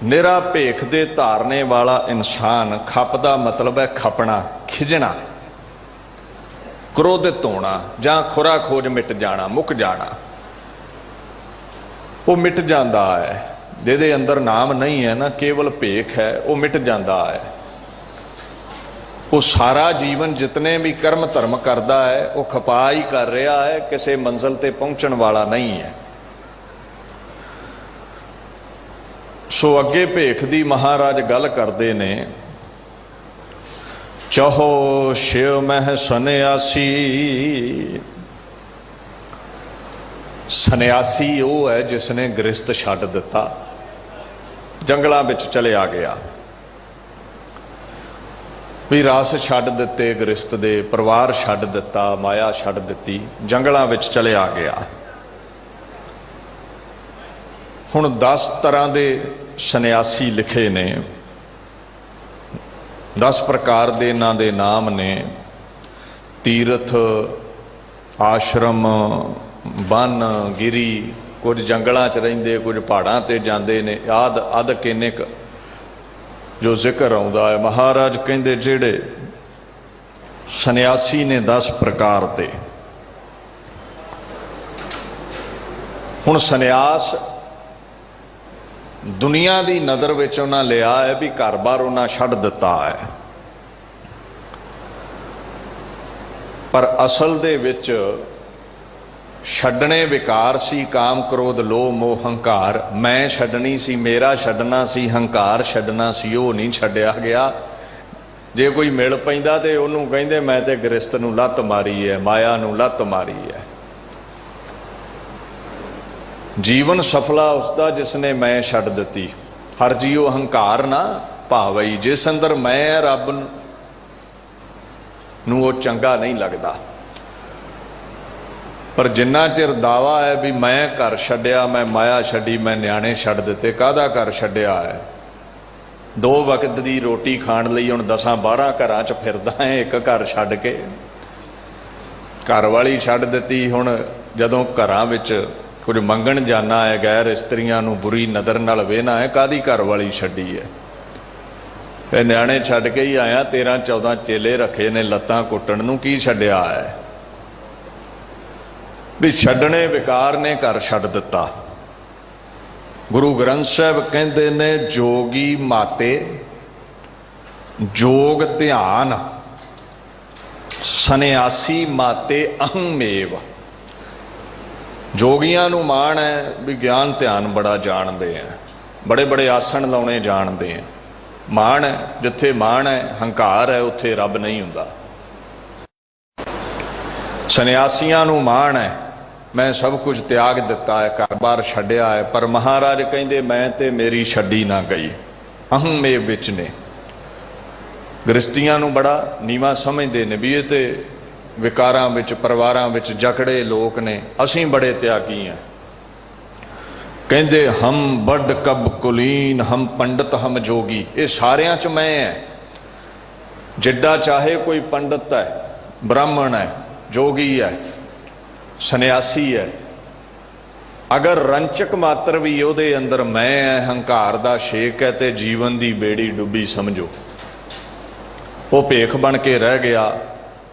ਨਿਰਾ ਭੇਖ ਦੇ ਧਾਰਨੇ ਵਾਲਾ ਇਨਸਾਨ, ਖੱਪ ਦਾ ਮਤਲਬ ਹੈ ਖਪਣਾ, ਖਿਜਣਾ, ਕ੍ਰੋਧਿਤ ਹੋਣਾ ਜਾਂ ਖੁਰਾ ਖੋਜ ਮਿਟ ਜਾਣਾ, ਮੁੱਕ ਜਾਣਾ। ਉਹ ਮਿਟ ਜਾਂਦਾ ਹੈ ਜਿਹਦੇ ਅੰਦਰ ਨਾਮ ਨਹੀਂ ਹੈ ਨਾ, ਕੇਵਲ ਭੇਖ ਹੈ, ਉਹ ਮਿਟ ਜਾਂਦਾ ਹੈ। ਉਹ ਸਾਰਾ ਜੀਵਨ ਜਿਤਨੇ ਵੀ ਕਰਮ ਧਰਮ ਕਰਦਾ ਹੈ ਉਹ ਖਪਾ ਹੀ ਕਰ ਰਿਹਾ ਹੈ, ਕਿਸੇ ਮੰਜ਼ਿਲ ਤੇ ਪਹੁੰਚਣ ਵਾਲਾ ਨਹੀਂ ਹੈ। ਸੋ ਅੱਗੇ ਭੇਖ ਦੀ ਮਹਾਰਾਜ ਗੱਲ ਕਰਦੇ ਨੇ, ਚਹੋ ਸ਼ਿਵ ਮਹਿ ਸੰਨਿਆਸੀ। ਸੰਨਿਆਸੀ ਉਹ ਹੈ ਜਿਸ ਨੇ ਗ੍ਰਸਤ ਛੱਡ ਦਿੱਤਾ, ਜੰਗਲਾਂ ਵਿੱਚ ਚਲਿਆ ਗਿਆ, ਵੀ ਰਸ ਛੱਡ ਦਿੱਤੇ ਗ੍ਰਸਤ ਦੇ, ਪਰਿਵਾਰ ਛੱਡ ਦਿੱਤਾ, ਮਾਇਆ ਛੱਡ ਦਿੱਤੀ, ਜੰਗਲਾਂ ਵਿੱਚ ਚਲਿਆ ਗਿਆ। ਹੁਣ 10 ਤਰ੍ਹਾਂ ਦੇ ਸੰਨਿਆਸੀ ਲਿਖੇ ਨੇ, 10 ਪ੍ਰਕਾਰ ਦੇ ਇਹਨਾਂ ਦੇ ਨਾਮ ਨੇ। ਤੀਰਥ, ਆਸ਼ਰਮ, ਬਨ, ਗਿਰੀ, ਕੁਝ ਜੰਗਲਾਂ 'ਚ ਰਹਿੰਦੇ, ਕੁਝ ਪਹਾੜਾਂ ਤੇ ਜਾਂਦੇ ਨੇ, ਆਦ ਕਿੰਨਕ ਜੋ ਜ਼ਿਕਰ ਆਉਂਦਾ ਹੈ। ਮਹਾਰਾਜ ਕਹਿੰਦੇ ਜਿਹੜੇ ਸੰਨਿਆਸੀ ਨੇ 10 ਪ੍ਰਕਾਰ ਦੇ। ਹੁਣ ਸੰਨਿਆਸ ਦੁਨੀਆ ਦੀ ਨਜ਼ਰ ਵਿੱਚ ਉਹਨਾਂ ਲਿਆ ਹੈ ਵੀ ਘਰ-ਬਾਰ ਉਹਨਾਂ ਛੱਡ ਦਿੱਤਾ ਹੈ, ਪਰ ਅਸਲ ਦੇ ਵਿੱਚ ਛੱਡਣੇ ਵਿਕਾਰ ਸੀ। ਕਾਮ, ਕ੍ਰੋਧ, ਲੋਭ, ਮੋਹ, ਹੰਕਾਰ। ਮੈਂ ਛੱਡਣੀ ਸੀ, ਮੇਰਾ ਛੱਡਣਾ ਸੀ, ਹੰਕਾਰ ਛੱਡਣਾ ਸੀ, ਉਹ ਨਹੀਂ ਛੱਡਿਆ ਗਿਆ। ਜੇ ਕੋਈ ਮਿਲ ਪੈਂਦਾ ਤੇ ਉਹਨੂੰ ਕਹਿੰਦੇ ਮੈਂ ਤੇ ਗ੍ਰਸਤ ਨੂੰ ਲੱਤ ਮਾਰੀ ਹੈ, ਮਾਇਆ ਨੂੰ ਲੱਤ ਮਾਰੀ ਹੈ। ਜੀਵਨ ਸਫਲਾ ਉਸਦਾ ਜਿਸਨੇ ਮੈਂ ਛੱਡ ਦਿੱਤੀ। ਹਰ ਜੀਓ ਹੰਕਾਰ ਨਾ ਭਾਵਈ। ਜਿਸ ਅੰਦਰ ਮੈਂ ਹੈ ਰੱਬ ਨੂੰ ਉਹ ਚੰਗਾ ਨਹੀਂ ਲੱਗਦਾ। ਪਰ ਜਿੰਨਾ ਚਿਰ ਦਾਵਾ ਹੈ ਵੀ ਮੈਂ ਘਰ ਛੱਡਿਆ, ਮੈਂ ਮਾਇਆ ਛੱਡੀ, ਮੈਂ ਨਿਆਣੇ ਛੱਡ ਦਿੱਤੇ, ਕਾਹਦਾ ਘਰ ਛੱਡਿਆ ਹੈ? 2 ਵਕਤ ਦੀ ਰੋਟੀ ਖਾਣ ਲਈ ਹੁਣ 10-12 ਘਰਾਂ 'ਚ ਫਿਰਦਾ ਹੈ, ਇੱਕ ਘਰ ਛੱਡ ਕੇ। ਘਰ ਵਾਲੀ ਛੱਡ ਦਿੱਤੀ, ਹੁਣ ਜਦੋਂ ਘਰਾਂ ਵਿੱਚ ਕੁਝ ਮੰਗਣ ਜਾਣਾ ਹੈ, ਗੈਰ ਇਸਤਰੀਆਂ ਨੂੰ ਬੁਰੀ ਨਜ਼ਰ ਨਾਲ ਵੇਖਣਾ ਹੈ, ਕਾਹਦੀ ਘਰ ਵਾਲੀ ਛੱਡੀ ਹੈ? ਇਹ ਨਿਆਣੇ ਛੱਡ ਕੇ ਹੀ ਆਇਆ, 13-14 ਚੇਲੇ ਰੱਖੇ ਨੇ ਲੱਤਾਂ ਕੁੱਟਣ ਨੂੰ, ਕੀ ਛੱਡਿਆ ਹੈ? ਵੀ ਛੱਡਣੇ ਵਿਕਾਰ ਨੇ ਘਰ ਛੱਡ ਦਿੱਤਾ। ਗੁਰੂ ਗ੍ਰੰਥ ਸਾਹਿਬ ਕਹਿੰਦੇ ਨੇ ਜੋਗੀ ਮਾਤੇ ਜੋਗ ਧਿਆਨ, ਸੰਨਿਆਸੀ ਮਾਤੇ ਅਹੰਮੇਵ। ਜੋਗੀਆਂ ਨੂੰ ਮਾਣ ਹੈ ਵੀ ਗਿਆਨ ਧਿਆਨ ਬੜਾ ਜਾਣਦੇ ਆ, ਬੜੇ ਬੜੇ ਆਸਣ ਲਾਉਣੇ ਜਾਣਦੇ ਆ, ਮਾਣ ਹੈ। ਜਿੱਥੇ ਮਾਣ ਹੈ, ਹੰਕਾਰ ਹੈ, ਉੱਥੇ ਰੱਬ ਨਹੀਂ ਹੁੰਦਾ। ਸੰਨਿਆਸੀਆਂ ਨੂੰ ਮਾਣ ਹੈ ਮੈਂ ਸਭ ਕੁਝ ਤਿਆਗ ਦਿੱਤਾ ਹੈ, ਘਰ-ਬਾਰ ਛੱਡਿਆ ਹੈ, ਪਰ ਮਹਾਰਾਜ ਕਹਿੰਦੇ ਮੈਂ ਤੇ ਮੇਰੀ ਛੱਡੀ ਨਾ ਗਈ, ਅਹੰਮੇਵ ਵਿੱਚ ਨੇ। ਗ੍ਰਸਤੀਆਂ ਨੂੰ ਬੜਾ ਨੀਵਾਂ ਸਮਝਦੇ ਨੇ ਵੀ ਇਹ ਤੇ ਵਿਕਾਰਾਂ ਵਿੱਚ, ਪਰਿਵਾਰਾਂ ਵਿੱਚ ਜਕੜੇ ਲੋਕ ਨੇ, ਅਸੀਂ ਬੜੇ ਤਿਆਗੀ ਹਾਂ। ਕਹਿੰਦੇ ਹਮ ਵੱਡ ਕਬ ਕੁਲੀਨ, ਹਮ ਪੰਡਤ ਹਮ ਜੋਗੀ। ਇਹ ਸਾਰਿਆਂ 'ਚ ਮੈਂ ਹੈ। ਜਿੱਡਾ ਚਾਹੇ ਕੋਈ ਪੰਡਤ ਹੈ, ਬ੍ਰਾਹਮਣ ਹੈ, ਜੋਗੀ ਹੈ, ਸੰਨਿਆਸੀ ਹੈ, ਅਗਰ ਰੰਚਕ ਮਾਤਰ ਵੀ ਉਹਦੇ ਅੰਦਰ ਮੈਂ ਹੈ, ਹੰਕਾਰ ਦਾ ਛੇਕ ਹੈ, ਤੇ ਜੀਵਨ ਦੀ ਬੇੜੀ ਡੁੱਬੀ ਸਮਝੋ। ਉਹ ਭੇਖ ਬਣ ਕੇ ਰਹਿ ਗਿਆ,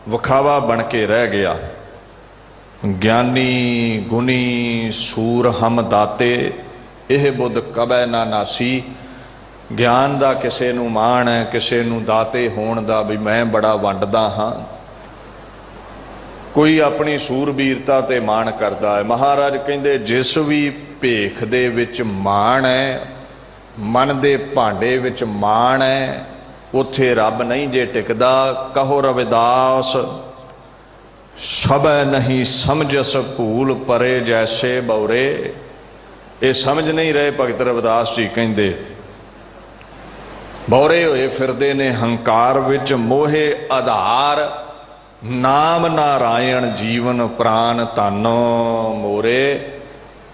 ਵਿਖਾਵਾ ਬਣ ਕੇ ਰਹਿ ਗਿਆ। ਗਿਆਨੀ ਗੁਣੀ ਸੂਰ ਹਮ ਦਾਤੇ, ਇਹ ਬੁੱਧ ਕਬੈ ਨਾ ਨਾਸੀ। ਗਿਆਨ ਦਾ ਕਿਸੇ ਨੂੰ ਮਾਣ ਹੈ, ਕਿਸੇ ਨੂੰ ਦਾਤੇ ਹੋਣ ਦਾ ਵੀ ਮੈਂ ਬੜਾ ਵੰਡਦਾ ਹਾਂ। ਕੋਈ ਆਪਣੀ ਸੂਰਬੀਰਤਾ ਤੇ ਮਾਣ ਕਰਦਾ ਹੈ। ਮਹਾਰਾਜ ਕਹਿੰਦੇ ਜਿਸ ਵੀ ਭੇਖ ਦੇ ਵਿੱਚ ਮਾਣ ਹੈ, ਮਨ ਦੇ ਭਾਂਡੇ ਵਿੱਚ ਮਾਣ ਹੈ, ਉੱਥੇ ਰੱਬ ਨਹੀਂ ਜੇ ਟਿਕਦਾ। ਕਹੋ ਰਵਿਦਾਸ ਸਭੈ ਨਹੀਂ ਸਮਝਸ ਭੂਲ ਪਰੇ ਜੈਸੇ ਬੌਰੇ। ਇਹ ਸਮਝ ਨਹੀਂ ਰਹੇ ਭਗਤ ਰਵਿਦਾਸ ਜੀ ਕਹਿੰਦੇ, ਬੌਰੇ ਹੋਏ ਫਿਰਦੇ ਨੇ ਹੰਕਾਰ ਵਿੱਚ, ਮੋਹੇ ਆਧਾਰ ਨਾਮ ਨਾਰਾਇਣ ਜੀਵਨ ਪ੍ਰਾਨ ਧਨੋ ਮੋਰੇ।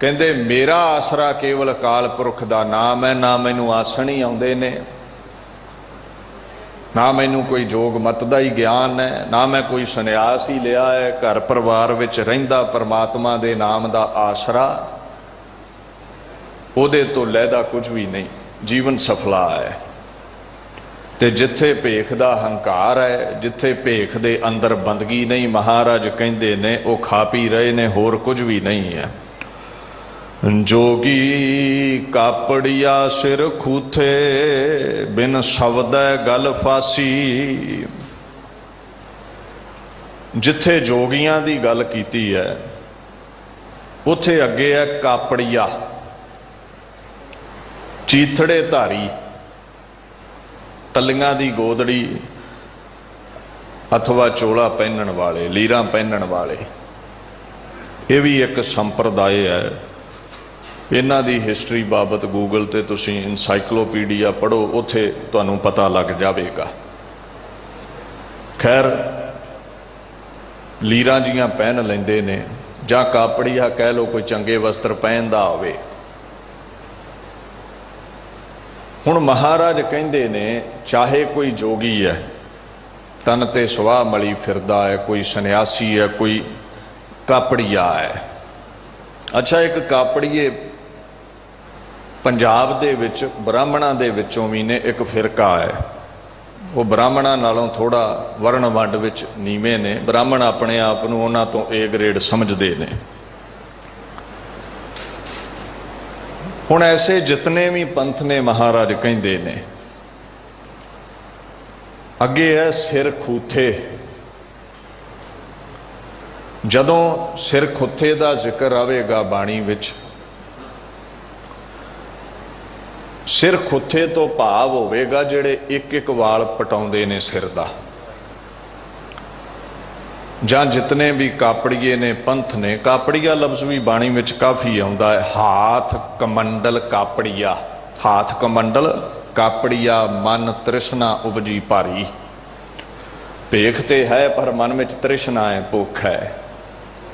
ਕਹਿੰਦੇ ਮੇਰਾ ਆਸਰਾ ਕੇਵਲ ਅਕਾਲ ਪੁਰਖ ਦਾ ਨਾਮ ਹੈ, ਨਾ ਮੈਨੂੰ ਆਸਣ ਹੀ ਆਉਂਦੇ ਨੇ, ਨਾ ਮੈਨੂੰ ਕੋਈ ਜੋਗ ਮਤ ਦਾ ਹੀ ਗਿਆਨ ਹੈ, ਨਾ ਮੈਂ ਕੋਈ ਸੰਨਿਆਸ ਹੀ ਲਿਆ ਹੈ। ਘਰ ਪਰਿਵਾਰ ਵਿੱਚ ਰਹਿੰਦਾ ਪਰਮਾਤਮਾ ਦੇ ਨਾਮ ਦਾ ਆਸਰਾ, ਉਹਦੇ ਤੋਂ ਲਹਿਦਾ ਕੁਝ ਵੀ ਨਹੀਂ, ਜੀਵਨ ਸਫਲਾ ਹੈ। ਤੇ ਜਿੱਥੇ ਭੇਖ ਦਾ ਹੰਕਾਰ ਹੈ, ਜਿੱਥੇ ਭੇਖ ਦੇ ਅੰਦਰ ਬੰਦਗੀ ਨਹੀਂ, ਮਹਾਰਾਜ ਕਹਿੰਦੇ ਨੇ ਉਹ ਖਾ ਪੀ ਰਹੇ ਨੇ, ਹੋਰ ਕੁਝ ਵੀ ਨਹੀਂ ਹੈ। ਜੋਗੀ ਕਾਪੜੀਆ ਸਿਰ ਖੂਥੇ, ਬਿਨ ਸ਼ਬਦੈ ਗਲ ਫਾਸੀ। ਜਿੱਥੇ ਜੋਗੀਆਂ ਦੀ ਗੱਲ ਕੀਤੀ ਹੈ, ਉੱਥੇ ਅੱਗੇ ਹੈ ਕਾਪੜੀਆ, ਚੀਥੜੇ ਧਾਰੀ, ਟੱਲੀਆਂ ਦੀ ਗੋਦੜੀ ਅਥਵਾ ਚੋਲਾ ਪਹਿਨਣ ਵਾਲੇ, ਲੀਰਾਂ ਪਹਿਨਣ ਵਾਲੇ। ਇਹ ਵੀ ਇੱਕ ਸੰਪਰਦਾਇ ਹੈ। ਇਹਨਾਂ ਦੀ ਹਿਸਟਰੀ ਬਾਬਤ ਗੂਗਲ ਤੇ ਤੁਸੀਂ ਇਨਸਾਈਕਲੋਪੀਡੀਆ ਪੜ੍ਹੋ, ਉੱਥੇ ਤੁਹਾਨੂੰ ਪਤਾ ਲੱਗ ਜਾਵੇਗਾ। ਖੈਰ ਲੀਰਾਂ ਜੀਆਂ ਪਹਿਨ ਲੈਂਦੇ ਨੇ, ਜਾਂ ਕਾਪੜੀਆ ਕਹਿ ਲਓ, ਕੋਈ ਚੰਗੇ ਵਸਤਰ ਪਹਿਨਦਾ ਹੋਵੇ। ਹੁਣ ਮਹਾਰਾਜ ਕਹਿੰਦੇ ਨੇ ਚਾਹੇ ਕੋਈ ਜੋਗੀ ਹੈ, ਤਨ ਤੇ ਸੁਆਹ ਮਲੀ ਫਿਰਦਾ ਹੈ, ਕੋਈ ਸੰਨਿਆਸੀ ਹੈ, ਕੋਈ ਕਾਪੜੀਆ ਹੈ। ਅੱਛਾ, ਇੱਕ ਕਾਪੜੀਏ ਪੰਜਾਬ ਦੇ ਵਿੱਚ ਬ੍ਰਾਹਮਣਾਂ ਦੇ ਵਿੱਚੋਂ ਵੀ ਨੇ, ਇੱਕ ਫਿਰਕਾ ਹੈ। ਉਹ ਬ੍ਰਾਹਮਣਾਂ ਨਾਲੋਂ ਥੋੜਾ ਵਰਣ ਵੰਡ ਵਿੱਚ ਨੀਵੇਂ ਨੇ। ਬ੍ਰਾਹਮਣ ਆਪਣੇ ਆਪ ਨੂੰ ਉਹਨਾਂ ਤੋਂ ਏ ਗ੍ਰੇਡ ਸਮਝਦੇ ਨੇ। ਹੁਣ ਐਸੇ ਜਿਤਨੇ ਵੀ ਪੰਥ ਨੇ, ਮਹਾਰਾਜ ਕਹਿੰਦੇ ਨੇ ਅੱਗੇ ਹੈ ਸਿਰ ਖੂਥੇ। ਜਦੋਂ ਸਿਰ ਖੁੱਥੇ ਦਾ ਜ਼ਿਕਰ ਆਵੇਗਾ ਬਾਣੀ ਵਿੱਚ, ਸਿਰ ਖੁੱਥੇ ਤੋਂ ਭਾਵ ਹੋਵੇਗਾ ਜਿਹੜੇ ਇੱਕ ਇੱਕ ਵਾਲ ਪਟਾਉਂਦੇ ਨੇ ਸਿਰ ਦਾ, ਜਾਂ ਜਿਤਨੇ ਵੀ ਕਾਪੜੀਏ ਨੇ, ਪੰਥ ਨੇ। ਕਾਪੜੀਆ ਲਫ਼ਜ਼ ਵੀ ਬਾਣੀ ਵਿੱਚ ਕਾਫੀ ਆਉਂਦਾ ਹੈ। ਹਾਥ ਕਮੰਡਲ ਕਾਪੜੀਆ, ਹਾਥ ਕਮੰਡਲ ਕਾਪੜੀਆ ਮਨ ਤ੍ਰਿਸ਼ਨਾ ਉਪਜੀ ਭਾਰੀ। ਭੇਖ ਤੇ ਹੈ ਪਰ ਮਨ ਵਿੱਚ ਤ੍ਰਿਸ਼ਨਾ ਹੈ, ਭੁੱਖ ਹੈ,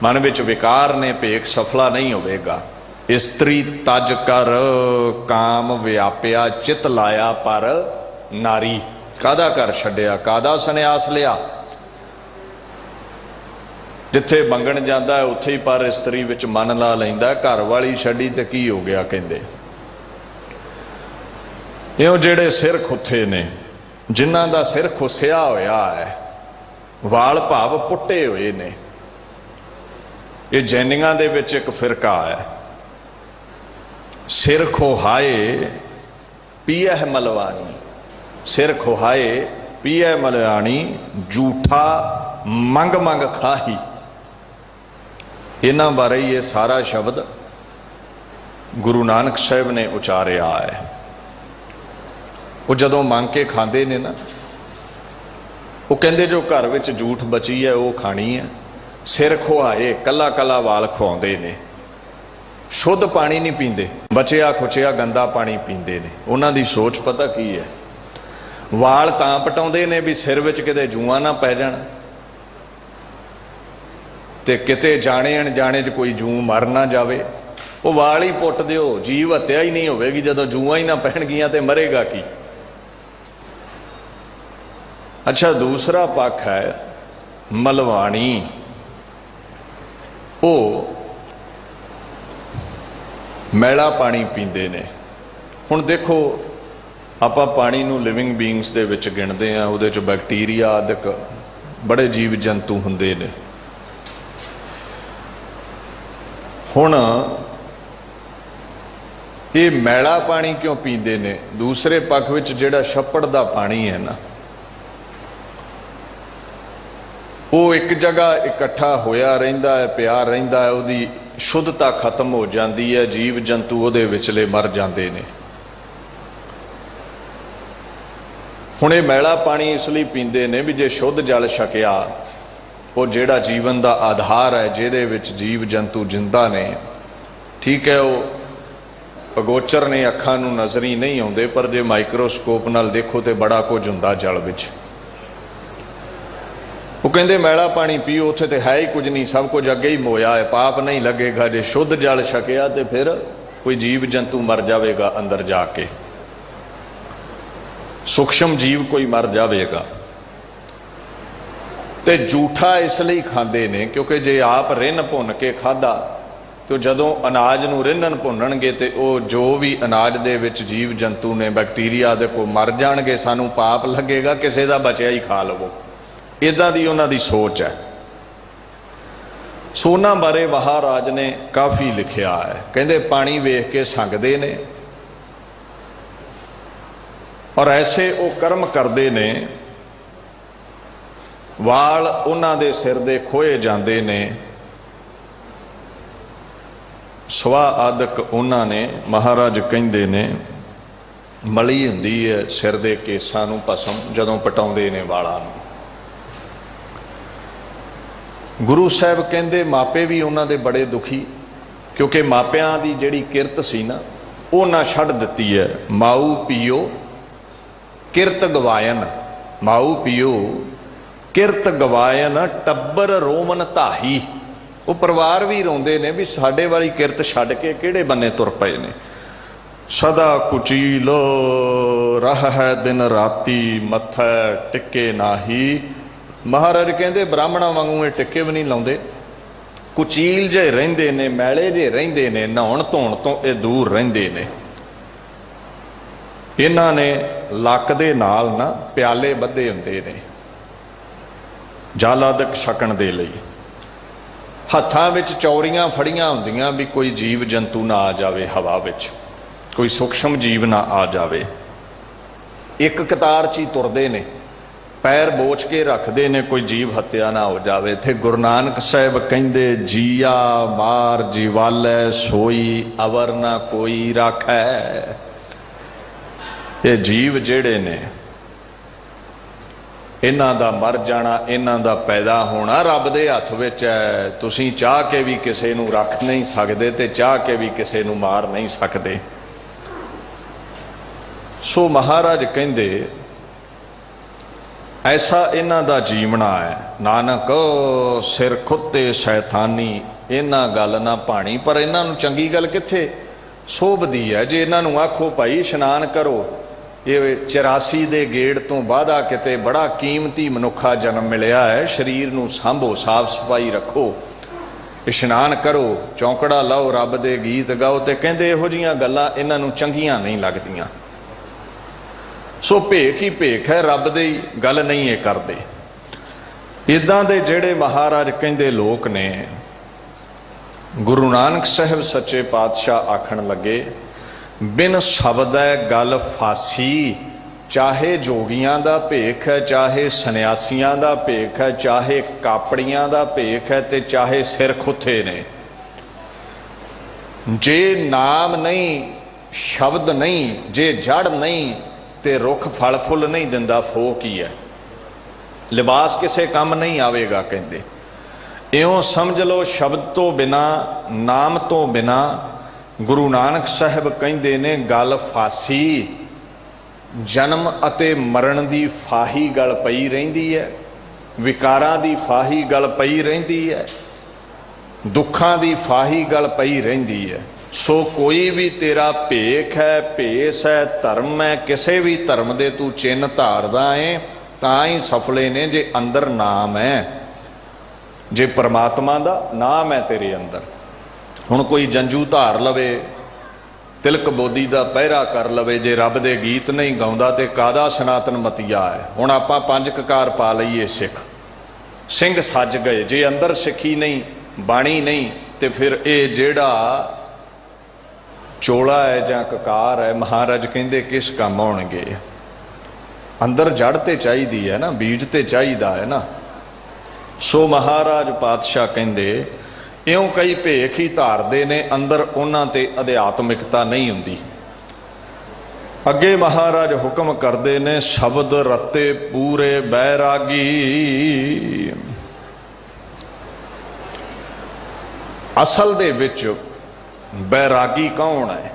ਮਨ ਵਿੱਚ ਵਿਕਾਰ ਨੇ, ਭੇਖ ਸਫਲਾ ਨਹੀਂ ਹੋਵੇਗਾ। ਇਸਤਰੀ ਤਜ ਕਰ ਕਾਮ ਵਿਆਪਿਆ, ਚਿਤ ਲਾਇਆ ਪਰ ਨਾਰੀ। ਕਾਹਦਾ ਘਰ ਛੱਡਿਆ, ਕਾਹਦਾ ਸੰਨਿਆਸ ਲਿਆ। ਜਿੱਥੇ ਮੰਗਣ ਜਾਂਦਾ ਉੱਥੇ ਹੀ ਪਰ ਇਸਤਰੀ ਵਿੱਚ ਮਨ ਲਾ ਲੈਂਦਾ। ਘਰ ਵਾਲੀ ਛੱਡੀ ਤੇ ਕੀ ਹੋ ਗਿਆ ਕਹਿੰਦੇ। ਇਉਂ ਜਿਹੜੇ ਸਿਰ ਖੁੱਥੇ ਨੇ, ਜਿਨ੍ਹਾਂ ਦਾ ਸਿਰ ਖੁੱਸਿਆ ਹੋਇਆ ਹੈ, ਵਾਲ ਭਾਵ ਪੁੱਟੇ ਹੋਏ ਨੇ, ਇਹ ਜੈਨੀਆਂ ਦੇ ਵਿੱਚ ਇੱਕ ਫਿਰਕਾ ਹੈ। ਸਿਰ ਖੋਹਾਏ ਪੀਐ ਮਲਵਾਣੀ, ਸਿਰ ਖੋਹਾਏ ਪੀਐ ਮਲਵਾਣੀ, ਝੂਠਾ ਮੰਗ ਮੰਗ ਖਾਹੀ। ਇਹਨਾਂ ਬਾਰੇ ਇਹ ਸਾਰਾ ਸ਼ਬਦ ਗੁਰੂ ਨਾਨਕ ਸਾਹਿਬ ਨੇ ਉਚਾਰਿਆ ਹੈ। ਉਹ ਜਦੋਂ ਮੰਗ ਕੇ ਖਾਂਦੇ ਨੇ ਨਾ, ਉਹ ਕਹਿੰਦੇ ਜੋ ਘਰ ਵਿੱਚ ਝੂਠ ਬਚੀ ਹੈ ਉਹ ਖਾਣੀ ਹੈ। ਸਿਰ ਖੁਆਏ, ਕੱਲਾ ਕੱਲਾ ਵਾਲ ਖਵਾਉਂਦੇ ਨੇ, ਸ਼ੁੱਧ ਪਾਣੀ ਨਹੀਂ ਪੀਂਦੇ, ਬਚਿਆ ਖੁਚਿਆ ਗੰਦਾ ਪਾਣੀ ਪੀਂਦੇ ਨੇ। ਉਹਨਾਂ ਦੀ ਸੋਚ ਪਤਾ ਕੀ ਹੈ, ਵਾਲ ਤਾਂ ਪਟਾਉਂਦੇ ਨੇ ਵੀ ਸਿਰ ਵਿੱਚ ਕਿਤੇ ਜੂਆਂ ਨਾ ਪੈ ਜਾਣ, ਤੇ ਕਿਤੇ ਜਾਣੇ ਅਣਜਾਣੇ 'ਚ ਕੋਈ ਜੂੰ ਮਰ ਨਾ ਜਾਵੇ। ਉਹ ਵਾਲ ਹੀ ਪੁੱਟ ਦਿਓ, ਜੀਵ ਹੱਤਿਆ ਹੀ ਨਹੀਂ ਹੋਵੇਗੀ। ਜਦੋਂ ਜੂਆਂ ਹੀ ਨਾ ਪੈਣਗੀਆਂ ਤੇ ਮਰੇਗਾ ਕੀ। ਅੱਛਾ, ਦੂਸਰਾ ਪੱਖ ਹੈ ਮਲਵਾਣੀ। ਉਹ ਮੈਲਾ ਪਾਣੀ ਪੀਂਦੇ ਨੇ। ਹੁਣ ਦੇਖੋ, ਆਪਾਂ ਪਾਣੀ ਨੂੰ ਲਿਵਿੰਗ ਬੀਇੰਗਸ ਦੇ ਵਿੱਚ ਗਿਣਦੇ ਹਾਂ, ਉਹਦੇ 'ਚ ਬੈਕਟੀਰੀਆ ਆਦਿਕ ਬੜੇ ਜੀਵ ਜੰਤੂ ਹੁੰਦੇ ਨੇ। ਹੁਣ ਇਹ ਮੈਲਾ ਪਾਣੀ ਕਿਉਂ ਪੀਂਦੇ ਨੇ? ਦੂਸਰੇ ਪੱਖ ਵਿੱਚ ਜਿਹੜਾ ਛੱਪੜ ਦਾ ਪਾਣੀ ਹੈ ਨਾ, ਉਹ ਇੱਕ ਜਗ੍ਹਾ ਇਕੱਠਾ ਹੋਇਆ ਰਹਿੰਦਾ ਹੈ, ਪਿਆ ਰਹਿੰਦਾ ਹੈ, ਉਹਦੀ ਸ਼ੁੱਧਤਾ ਖਤਮ ਹੋ ਜਾਂਦੀ ਹੈ, ਜੀਵ ਜੰਤੂ ਉਹਦੇ ਵਿਚਲੇ ਮਰ ਜਾਂਦੇ ਨੇ। ਹੁਣ ਇਹ ਮੈਲਾ ਪਾਣੀ ਇਸ ਲਈ ਪੀਂਦੇ ਨੇ ਵੀ ਜੇ ਸ਼ੁੱਧ ਜਲ ਛਕਿਆ, ਉਹ ਜਿਹੜਾ ਜੀਵਨ ਦਾ ਆਧਾਰ ਹੈ, ਜਿਹਦੇ ਵਿੱਚ ਜੀਵ ਜੰਤੂ ਜਿੰਦਾ ਨੇ, ਠੀਕ ਹੈ, ਉਹ ਅਗੋਚਰ ਨੇ, ਅੱਖਾਂ ਨੂੰ ਨਜ਼ਰੀ ਨਹੀਂ ਆਉਂਦੇ, ਪਰ ਜੇ ਮਾਈਕਰੋਸਕੋਪ ਨਾਲ ਦੇਖੋ ਤੇ ਬੜਾ ਕੁਝ ਹੁੰਦਾ ਜਲ ਵਿੱਚ। ਉਹ ਕਹਿੰਦੇ ਮੈਲਾ ਪਾਣੀ ਪੀਓ, ਉੱਥੇ ਤੇ ਹੈ ਹੀ ਕੁਝ ਨਹੀਂ, ਸਭ ਕੁਝ ਅੱਗੇ ਹੀ ਮੋਇਆ ਹੈ, ਪਾਪ ਨਹੀਂ ਲੱਗੇਗਾ। ਜੇ ਸ਼ੁੱਧ ਜਲ ਛਕਿਆ ਤੇ ਫਿਰ ਕੋਈ ਜੀਵ ਜੰਤੂ ਮਰ ਜਾਵੇਗਾ ਅੰਦਰ ਜਾ ਕੇ, ਸੂਖਸ਼ਮ ਜੀਵ ਕੋਈ ਮਰ ਜਾਵੇਗਾ। ਤੇ ਝੂਠਾ ਇਸ ਲਈ ਖਾਂਦੇ ਨੇ ਕਿਉਂਕਿ ਜੇ ਆਪ ਰਿੰਨ ਭੁੰਨ ਕੇ ਖਾਧਾ ਤੇ ਜਦੋਂ ਅਨਾਜ ਨੂੰ ਰਿੰਨਣ ਭੁੰਨਣਗੇ ਤੇ ਉਹ ਜੋ ਵੀ ਅਨਾਜ ਦੇ ਵਿੱਚ ਜੀਵ ਜੰਤੂ ਨੇ, ਬੈਕਟੀਰੀਆ ਦੇ ਕੋ ਮਰ ਜਾਣਗੇ, ਸਾਨੂੰ ਪਾਪ ਲੱਗੇਗਾ, ਕਿਸੇ ਦਾ ਬਚਿਆ ਹੀ ਖਾ ਲਵੋ। ਇੱਦਾਂ ਦੀ ਉਹਨਾਂ ਦੀ ਸੋਚ ਹੈ। ਸੋਨਾ ਬਾਰੇ ਮਹਾਰਾਜ ਨੇ ਕਾਫੀ ਲਿਖਿਆ ਹੈ। ਕਹਿੰਦੇ ਪਾਣੀ ਵੇਖ ਕੇ ਸੰਗਦੇ ਨੇ, ਔਰ ਐਸੇ ਉਹ ਕਰਮ ਕਰਦੇ ਨੇ, ਵਾਲ ਉਹਨਾਂ ਦੇ ਸਿਰ ਦੇ ਖੋਏ ਜਾਂਦੇ ਨੇ, ਸਵਾ ਆਦਿਕ ਉਹਨਾਂ ਨੇ, ਮਹਾਰਾਜ ਕਹਿੰਦੇ ਨੇ, ਮਲੀ ਹੁੰਦੀ ਹੈ ਸਿਰ ਦੇ ਕੇਸਾਂ ਨੂੰ ਭਸਮ ਜਦੋਂ ਪਟਾਉਂਦੇ ਨੇ ਵਾਲਾਂ ਨੂੰ। ਗੁਰੂ ਸਾਹਿਬ ਕਹਿੰਦੇ ਮਾਪੇ ਵੀ ਉਹਨਾਂ ਦੇ ਬੜੇ ਦੁਖੀ, ਕਿਉਂਕਿ ਮਾਪਿਆਂ ਦੀ ਜਿਹੜੀ ਕਿਰਤ ਸੀ ਨਾ, ਉਹ ਨਾ ਛੱਡ ਦਿੱਤੀ ਹੈ। ਮਾਊ ਪੀਓ ਕਿਰਤ ਗਵਾਇਨ, ਮਾਊ ਪੀਓ ਕਿਰਤ ਗਵਾਇਨ, ਟੱਬਰ ਰੋਮਨ ਧਾਹੀ। ਉਹ ਪਰਿਵਾਰ ਵੀ ਰੋਂਦੇ ਨੇ ਵੀ ਸਾਡੇ ਵਾਲੀ ਕਿਰਤ ਛੱਡ ਕੇ ਕਿਹੜੇ ਬੰਨੇ ਤੁਰ ਪਏ ਨੇ। ਸਦਾ ਕੁਚੀਲ ਰਹ ਹੈ ਦਿਨ ਰਾਤੀ, ਮੱਥੈ ਟਿੱਕੇ ਨਾਹੀ। ਮਹਾਰਾਜ ਕਹਿੰਦੇ ਬ੍ਰਾਹਮਣਾਂ ਵਾਂਗੂ ਇਹ ਟਿੱਕੇ ਵੀ ਨਹੀਂ ਲਾਉਂਦੇ, ਕੁਚੀਲ ਜੇ ਰਹਿੰਦੇ ਨੇ, ਮੈਲੇ ਜੇ ਰਹਿੰਦੇ ਨੇ, ਨਹਾਉਣ ਧੋਣ ਤੋਂ ਇਹ ਦੂਰ ਰਹਿੰਦੇ ਨੇ। ਇਹਨਾਂ ਨੇ ਲੱਕ ਦੇ ਨਾਲ ਨਾ ਪਿਆਲੇ ਬੱਧੇ ਹੁੰਦੇ ਨੇ ਜਲ ਛਕਣ ਦੇ ਲਈ, ਹੱਥਾਂ ਵਿੱਚ ਚੌਰੀਆਂ ਫੜੀਆਂ ਹੁੰਦੀਆਂ ਵੀ ਕੋਈ ਜੀਵ ਜੰਤੂ ਨਾ ਆ ਜਾਵੇ, ਹਵਾ ਵਿੱਚ ਕੋਈ ਸੂਖਸ਼ਮ ਜੀਵ ਨਾ ਆ ਜਾਵੇ। ਇੱਕ ਕਤਾਰ 'ਚ ਹੀ ਤੁਰਦੇ ਨੇ, ਪੈਰ ਬੋਚ ਕੇ ਰੱਖਦੇ ਨੇ, ਕੋਈ ਜੀਵ ਹੱਤਿਆ ਨਾ ਹੋ ਜਾਵੇ। ਇੱਥੇ ਗੁਰੂ ਨਾਨਕ ਸਾਹਿਬ ਕਹਿੰਦੇ ਜੀਆ ਮਾਰ ਜੀਵਾਲੈ, ਸੋਈ ਅਵਰ ਨਾ ਕੋਈ ਰਾਖੈ। ਇਹ ਜੀਵ ਜਿਹੜੇ ਨੇ, ਇਹਨਾਂ ਦਾ ਮਰ ਜਾਣਾ, ਇਹਨਾਂ ਦਾ ਪੈਦਾ ਹੋਣਾ ਰੱਬ ਦੇ ਹੱਥ ਵਿੱਚ ਹੈ। ਤੁਸੀਂ ਚਾਹ ਕੇ ਵੀ ਕਿਸੇ ਨੂੰ ਰੱਖ ਨਹੀਂ ਸਕਦੇ ਤੇ ਚਾਹ ਕੇ ਵੀ ਕਿਸੇ ਨੂੰ ਮਾਰ ਨਹੀਂ ਸਕਦੇ। सो महाराज कहंदे ऐसा इन्हां दा जीवना है, नानक सिर खुत्ते शैतानी, इन्हां गल ना पाणी। पर इन्हां नूं चंगी गल कित्थे शोभदी है। जे इन्हां नूं आखो भाई इशनान करो, ये 84 दे गेड़ तो बादा किते बड़ा कीमती मनुखा जन्म मिलिया है, शरीर नूं सांभो, साफ सफाई रखो, इशनान करो, चौंकड़ा लाओ, रब दे गीत गाओ, ते कहंदे इहो जिहियां गल्लां इन्हां नूं चंगियां नहीं लगदियां। सो भेख ही भेख है, रब दी गल नहीं ये करदे। इदां दे जेड़े महाराज कहंदे लोक ने, गुरु नानक साहिब सच्चे पातशाह आखण लगे, बिन शब्दै गल फासी। चाहे जोगियां दा भेख है, चाहे सन्यासियां दा भेख है, चाहे कापड़ियां दा भेख है, ते चाहे सिर खुथे ने, जे नाम नहीं, शब्द नहीं, जे जड़ नहीं, ते रुख फल फुल नहीं दिंदा, फो की है, लिबास किसे काम नहीं आवेगा। कहंदे इउं समझ लो, शब्द तो बिना, नाम तो बिना, गुरु नानक साहिब कहंदे ने गल फासी। जन्म अते मरण दी फाही गल पई रहिंदी है, विकारां दी फाही गल पई रहिंदी है, दुखां दी फाही गल पई रहिंदी है। सो कोई भी तेरा भेख है, भेस है, धर्म है, किसी भी धर्म दे तू चिन्ह धारदा है तां ही सफले ने, जे अंदर नाम है, जे परमात्मा दा नाम है तेरे अंदर। हुण कोई जंजू धार लवे, तिलक बोधी दा पहरा कर लवे, जे रब दे गीत नहीं गाउंदा ते कादा सनातन मतिया है। हुण आपां पंज ककार पा लईए सिख, सिंह सज गए, जे अंदर सिखी नहीं, बाणी नहीं, ते फिर ये जेड़ा चोला है जां ककार है, महाराज कहंदे किस काम आउणगे। अंदर जड़ ते चाहीदी है ना, बीज ते चाहीदा है ना। सो महाराज पातशाह कहंदे इउं कई भेख ही धारदे ने, अंदर उन्हां ते अध्यात्मिकता नहीं हुंदी। अगे महाराज हुक्म करदे ने, शब्द रत्ते पूरे बैरागी। असल दे विच बैरागी कौन है?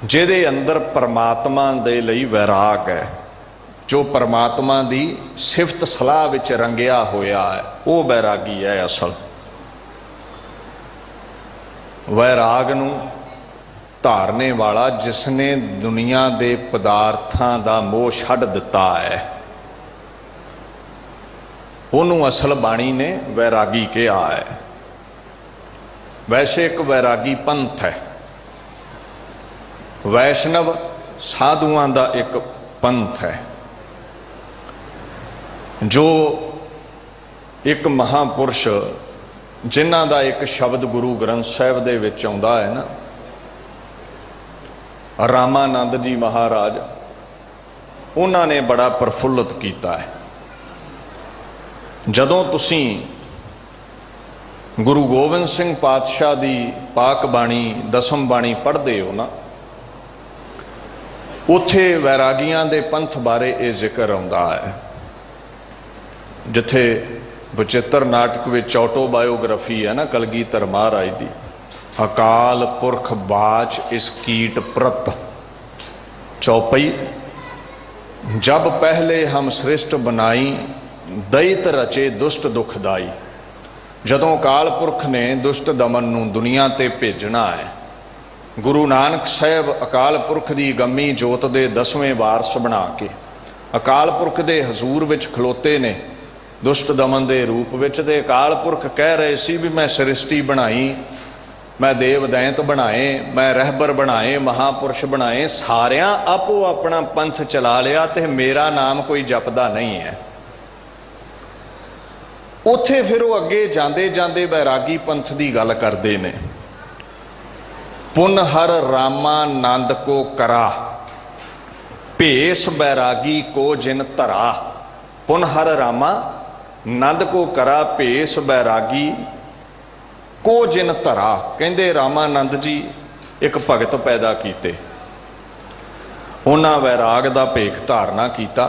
जिहदे अंदर परमात्मा दे लई वैराग है, जो परमात्मा दी सिफत सलाह विच रंगिया होया है, वो बैरागी है असल। वैराग नूं धारने वाला जिसने दुनिया दे पदार्थां दा मोह छड्ड दिता है, उन्होंने असल बाणी ने वैरागी कहा है। वैसे एक वैरागी पंथ है, वैष्णव साधुआं दा एक पंथ है, जो एक महापुरुष जिन्हां दा एक शब्द गुरु ग्रंथ साहिब दे विच आउंदा है ना, रामानंद जी महाराज, उन्होंने बड़ा प्रफुल्लित किया है। जदों तुसीं गुरु गोबिंद सिंह पातशाह दी पाक बाणी दसम बाणी पढ़ते हो ना, उत्थे वैरागियां दे पंथ बारे ये जिक्र आउंदा है। जिथे बचित्र नाटक विच ऑटोबायोग्राफी है ना कलगीधर महाराज दी, अकाल पुरख बाच इस कीट प्रत, चौपाई, जब पहले हम सृष्ट बनाई, दैत रचे दुष्ट दुखदाई। जदों अकाल पुरख ने दुष्ट दमन नूं दुनिया ते भेजना है, गुरु नानक साहिब अकाल पुरख दी गम्मी जोत दे 10वें वारस बना के अकाल पुरख दे हजूर विच खलोते ने दुष्ट दमन दे रूप विच। ते अकाल पुरख कह रहे सी भी मैं सृष्टि बनाई, मैं देव दैंत बनाए, मैं रहबर बनाए, महापुरुष बनाए, सारियां आपो अपना पंथ चला लिया ते मेरा नाम कोई जपदा नहीं है। उत्थे फिर वो अगे जांदे जांदे बैरागी पंथ की गल करते ने, पुन हर रामानंद को करा, भेस बैरागी को जिन धरा। पुन हर रामा नंद को करा, भेस बैरागी को जिन धरा। कहंदे रामानंद जी एक भगत पैदा किए, उन्हां वैराग दा भेख धारना किया।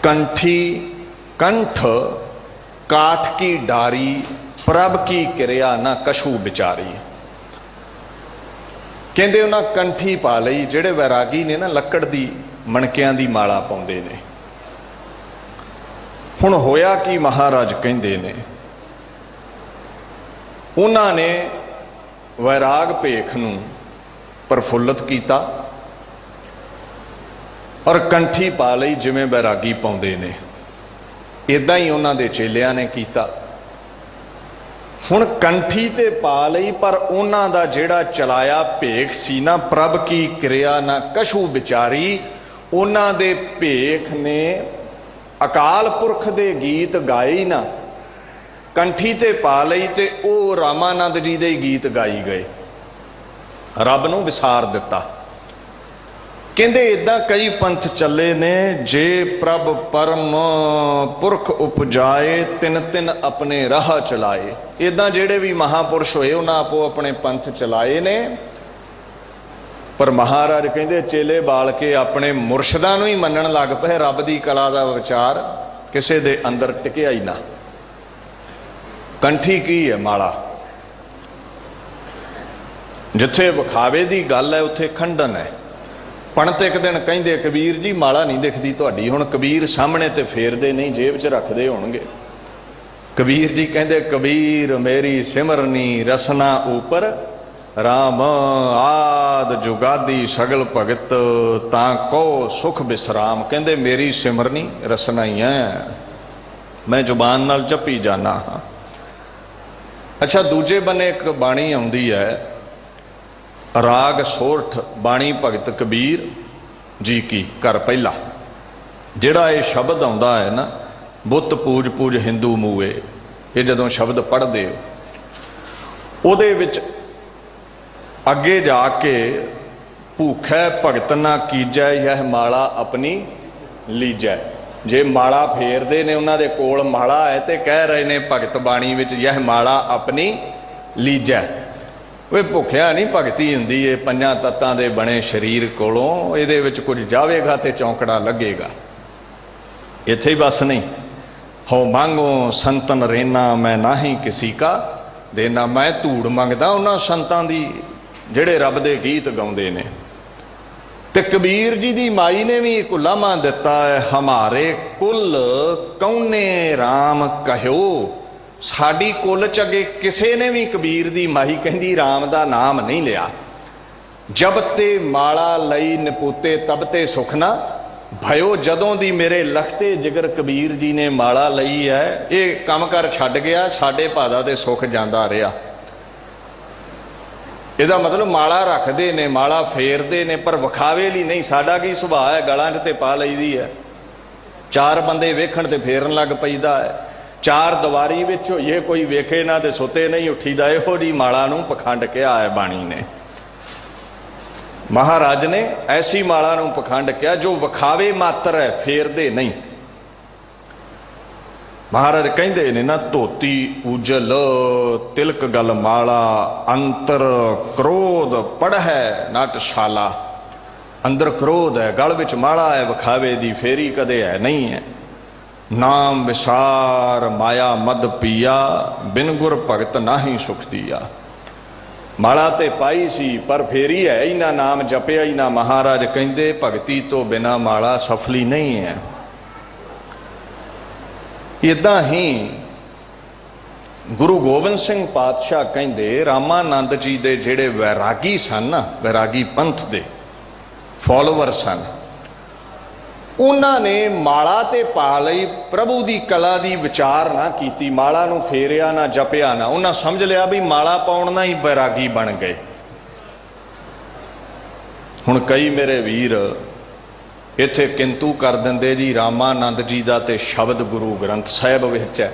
कंठी कंठ काठ की डारी, प्रभ की क्रिया न कछु बिचारी। ਕਹਿੰਦੇ ਉਹਨਾਂ ਕੰਠੀ ਪਾ ਲਈ। ਜਿਹੜੇ ਵੈਰਾਗੀ ਨੇ ਨਾ ਲੱਕੜ ਦੀ ਮਣਕਿਆਂ ਦੀ ਮਾਲਾ ਪਾਉਂਦੇ ਨੇ। ਹੁਣ ਹੋਇਆ ਕੀ, ਮਹਾਰਾਜ ਕਹਿੰਦੇ ਨੇ ਉਹਨਾਂ ਨੇ ਵੈਰਾਗ ਭੇਖ ਨੂੰ ਪ੍ਰਫੁੱਲਤ ਕੀਤਾ ਔਰ ਕੰਠੀ ਪਾ ਲਈ ਜਿਵੇਂ ਵੈਰਾਗੀ ਪਾਉਂਦੇ ਨੇ। ਇਦਾਂ ਹੀ ਉਹਨਾਂ ਦੇ ਚੇਲਿਆਂ ਨੇ ਕੀਤਾ। ਹੁਣ ਕੰਠੀ ਤੇ ਪਾ ਲਈ, ਪਰ ਉਹਨਾਂ ਦਾ ਜਿਹੜਾ ਚਲਾਇਆ ਭੇਖ ਸੀ ਨਾ, ਪ੍ਰਭ ਕੀ ਕਿਰਿਆ ਨਾ ਕਛੂ ਵਿਚਾਰੀ, ਉਹਨਾਂ ਦੇ ਭੇਖ ਨੇ ਅਕਾਲ ਪੁਰਖ ਦੇ ਗੀਤ ਗਾਏ ਨਾ। ਕੰਠੀ ਤੇ ਪਾ ਲਈ ਤੇ ਉਹ ਰਾਮਾਨੰਦ ਜੀ ਦੇ ਗੀਤ ਗਾਈ ਗਏ, ਰੱਬ ਨੂੰ ਵਿਸਾਰ ਦਿੱਤਾ। ਕਹਿੰਦੇ ਇਦਾਂ ਕਈ ਪੰਥ ਚੱਲੇ ਨੇ, ਜੇ ਪ੍ਰਭ ਪਰਮ ਪੁਰਖ ਉਪਜਾਏ, ਤਿੰਨ ਤਿੰਨ ਆਪਣੇ ਰਾਹ ਚਲਾਏ। ਇਦਾਂ ਜਿਹੜੇ ਵੀ ਮਹਾਪੁਰਸ਼ ਹੋਏ ਉਹਨਾਂ ਆਪੋ ਆਪਣੇ ਪੰਥ ਚਲਾਏ ਨੇ। ਪਰ ਮਹਾਰਾਜ ਕਹਿੰਦੇ ਚੇਲੇ ਬਾਲ ਕੇ ਆਪਣੇ ਮੁਰਸ਼ਿਦਾਂ ਨੂੰ ਹੀ ਮੰਨਣ ਲੱਗ ਪਏ। ਰੱਬ ਦੀ ਕਲਾ ਦਾ ਵਿਚਾਰ ਕਿਸੇ ਦੇ ਅੰਦਰ ਟਿਕਿਆ ਹੀ ਨਾ। ਕੰਠੀ ਕੀ ਹੈ? ਮਾਲਾ। ਜਿੱਥੇ ਵਿਖਾਵੇ ਦੀ ਗੱਲ ਹੈ ਉੱਥੇ ਖੰਡਨ ਹੈ। ਪੰਡਤ ਇੱਕ ਦਿਨ ਕਹਿੰਦੇ ਕਬੀਰ ਜੀ ਮਾਲਾ ਨਹੀਂ ਦਿਖਦੀ ਤੁਹਾਡੀ। ਹੁਣ ਕਬੀਰ ਸਾਹਮਣੇ ਤੇ ਫੇਰਦੇ ਨਹੀਂ, ਜੇਬ 'ਚ ਰੱਖਦੇ ਹੋਣਗੇ। ਕਬੀਰ ਜੀ ਕਹਿੰਦੇ ਕਬੀਰ ਮੇਰੀ ਸਿਮਰਨੀ ਰਸਨਾ ਉਪਰ, ਰਾਮ ਆਦ ਜੁਗਾਦੀ ਸਗਲ ਭਗਤ, ਤਾਂ ਕੋ ਸੁਖ ਬਿਸਰਾਮ। ਕਹਿੰਦੇ ਮੇਰੀ ਸਿਮਰਨੀ ਰਸਨਾ ਹੀ ਹੈ, ਮੈਂ ਜ਼ੁਬਾਨ ਨਾਲ ਜਪੀ ਜਾਣਾ ਹਾਂ। ਅੱਛਾ, ਦੂਜੇ ਬੰਨੇ ਇੱਕ ਬਾਣੀ ਆਉਂਦੀ ਹੈ, ਰਾਗ ਸੋਰਠ ਬਾਣੀ ਭਗਤ ਕਬੀਰ ਜੀ ਕੀ ਘਰ ਪਹਿਲਾ। ਜਿਹੜਾ ਇਹ ਸ਼ਬਦ ਆਉਂਦਾ ਹੈ ਨਾ, ਬੁੱਤ ਪੂਜ ਪੂਜ ਹਿੰਦੂ ਮੂਏ, ਇਹ ਜਦੋਂ ਸ਼ਬਦ ਪੜ੍ਹਦੇ ਹੋ ਉਹਦੇ ਵਿੱਚ ਅੱਗੇ ਜਾ ਕੇ ਭੂਖੈ ਭਗਤ ਨਾ ਕੀਜੈ, ਯਹ ਮਾਲਾ ਆਪਣੀ ਲੀਜੈ। ਜੇ ਮਾਲਾ ਫੇਰਦੇ ਨੇ, ਉਹਨਾਂ ਦੇ ਕੋਲ ਮਾਲਾ ਹੈ ਤੇ ਕਹਿ ਰਹੇ ਨੇ ਭਗਤ ਬਾਣੀ ਵਿੱਚ, ਯਹ ਮਾਲਾ ਆਪਣੀ ਲੀਜੈ। ਵੇ ਭੁੱਖਿਆ ਨਹੀਂ ਭਗਤੀ ਹੁੰਦੀ। ਇਹ ਪੰਜਾਂ ਤੱਤਾਂ ਦੇ ਬਣੇ ਸਰੀਰ ਕੋਲੋਂ ਇਹਦੇ ਵਿੱਚ ਕੁਝ ਜਾਵੇਗਾ ਤੇ ਚੌਂਕੜਾ ਲੱਗੇਗਾ। ਇੱਥੇ ਹੀ ਬਸ ਨਹੀਂ, ਹੋ ਮੰਗੋ ਸੰਤਨ ਰੇਨਾ ਮੈਂ ਨਾਹੀ ਕਿਸੀ ਕਾ ਦੇਣਾ। ਮੈਂ ਧੂੜ ਮੰਗਦਾ ਉਹਨਾਂ ਸੰਤਾਂ ਦੀ ਜਿਹੜੇ ਰੱਬ ਦੇ ਗੀਤ ਗਾਉਂਦੇ ਨੇ। ਤੇ ਕਬੀਰ ਜੀ ਦੀ ਮਾਈ ਨੇ ਵੀ ਇੱਕ ਉਲਾਮਾ ਦਿੱਤਾ ਹੈ, ਹਮਾਰੇ ਕੁਲ ਕੌਨੇ ਰਾਮ ਕਹਿਓ। ਸਾਡੀ ਕੁੱਲ ਚ ਅੱਗੇ ਕਿਸੇ ਨੇ ਵੀ ਕਬੀਰ ਦੀ ਮਾਈ ਕਹਿੰਦੀ ਰਾਮ ਦਾ ਨਾਮ ਨਹੀਂ ਲਿਆ। ਜਬ ਤੇ ਮਾਲਾ ਲਈ ਨਪੂਤੇ ਤਬ ਤੇ ਸੁਖ ਨਾ ਭਇਓ। ਜਦੋਂ ਦੀ ਮੇਰੇ ਲਖਤੇ ਜਿਗਰ ਕਬੀਰ ਜੀ ਨੇ ਮਾਲਾ ਲਈ ਹੈ, ਇਹ ਕੰਮ ਕਰ ਛੱਡ ਗਿਆ, ਸਾਡੇ ਭਾਦਾ ਦੇ ਸੁੱਖ ਜਾਂਦਾ ਰਿਹਾ। ਇਹਦਾ ਮਤਲਬ ਮਾਲਾ ਰੱਖਦੇ ਨੇ, ਮਾਲਾ ਫੇਰਦੇ ਨੇ, ਪਰ ਵਿਖਾਵੇ ਲਈ ਨਹੀਂ। ਸਾਡਾ ਕੀ ਸੁਭਾਅ ਹੈ, ਗਲਾਂ 'ਚ ਤੇ ਪਾ ਲਈਦੀ ਹੈ। ਚਾਰ ਬੰਦੇ ਵੇਖਣ ਤੇ ਫੇਰਨ ਲੱਗ ਪਈਦਾ ਹੈ। ਚਾਰ ਦੀਵਾਰੀ ਵਿੱਚ ਹੋਈਏ, ਕੋਈ ਵੇਖੇ ਨਾ ਤੇ ਸੁੱਤੇ ਨਹੀਂ ਉੱਠੀਦਾ। ਇਹੋ ਜਿਹੀ ਮਾਲਾ ਨੂੰ ਪਖੰਡ ਕਿਹਾ ਹੈ ਬਾਣੀ ਨੇ। ਮਹਾਰਾਜ ਨੇ ਐਸੀ ਮਾਲਾ ਨੂੰ ਪਖੰਡ ਕਿਹਾ ਜੋ ਵਿਖਾਵੇ ਮਾਤਰ ਹੈ, ਫੇਰਦੇ ਨਹੀਂ। ਮਹਾਰਾਜ ਕਹਿੰਦੇ ਨੇ ਨਾ, ਧੋਤੀ ਉਜਲ ਤਿਲਕ ਗਲ ਮਾਲਾ, ਅੰਤਰ ਕ੍ਰੋਧ ਪੜ੍ਹੈ ਨਟਸ਼ਾਲਾ। ਅੰਦਰ ਕ੍ਰੋਧ ਹੈ, ਗਲ ਵਿੱਚ ਮਾਲਾ ਹੈ, ਵਿਖਾਵੇ ਦੀ ਫੇਰੀ ਕਦੇ ਹੈ ਨਹੀਂ ਹੈ। ਨਾਮ ਵਿਸਾਰ ਮਾਇਆ ਮਦ ਪੀਆ, ਬਿਨ ਗੁਰ ਭਗਤ ਨਾਹੀ ਸੁਖ ਦੀਆ। ਮਾਲਾ ਤੇ ਪਾਈ ਸੀ ਪਰ ਫੇਰੀ ਹੈ ਹੀ ਨਾ, ਨਾਮ ਜਪਿਆ ਹੀ ਨਾ। ਮਹਾਰਾਜ ਕਹਿੰਦੇ ਭਗਤੀ ਤੋਂ ਬਿਨਾ ਮਾਲਾ ਸਫਲੀ ਨਹੀਂ ਹੈ। ਇਦਾਂ ਹੀ ਗੁਰੂ ਗੋਬਿੰਦ ਸਿੰਘ ਪਾਤਸ਼ਾਹ ਕਹਿੰਦੇ ਰਾਮਾਨੰਦ ਜੀ ਦੇ ਜਿਹੜੇ ਵੈਰਾਗੀ ਸਨ ਨਾ, ਵੈਰਾਗੀ ਪੰਥ ਦੇ ਫੋਲੋਵਰ ਸਨ, ਉਹਨਾਂ ਨੇ ਮਾਲਾ ਤੇ ਪਾ ਲਈ, ਪ੍ਰਭੂ ਦੀ ਕਲਾ ਦੀ ਵਿਚਾਰ ਨਾ ਕੀਤੀ। ਮਾਲਾ ਨੂੰ ਫੇਰਿਆ ਨਾ, ਜਪਿਆ ਨਾ। ਉਹਨਾਂ ਸਮਝ ਲਿਆ ਵੀ ਮਾਲਾ ਪਾਉਣ ਨਾਲ ਹੀ ਵੈਰਾਗੀ ਬਣ ਗਏ। ਹੁਣ ਕਈ ਮੇਰੇ ਵੀਰ ਇੱਥੇ ਕਿੰਤੂ ਕਰ ਦਿੰਦੇ ਜੀ, ਰਾਮਾਨੰਦ ਜੀ ਦਾ ਤੇ ਸ਼ਬਦ ਗੁਰੂ ਗ੍ਰੰਥ ਸਾਹਿਬ ਵਿੱਚ ਹੈ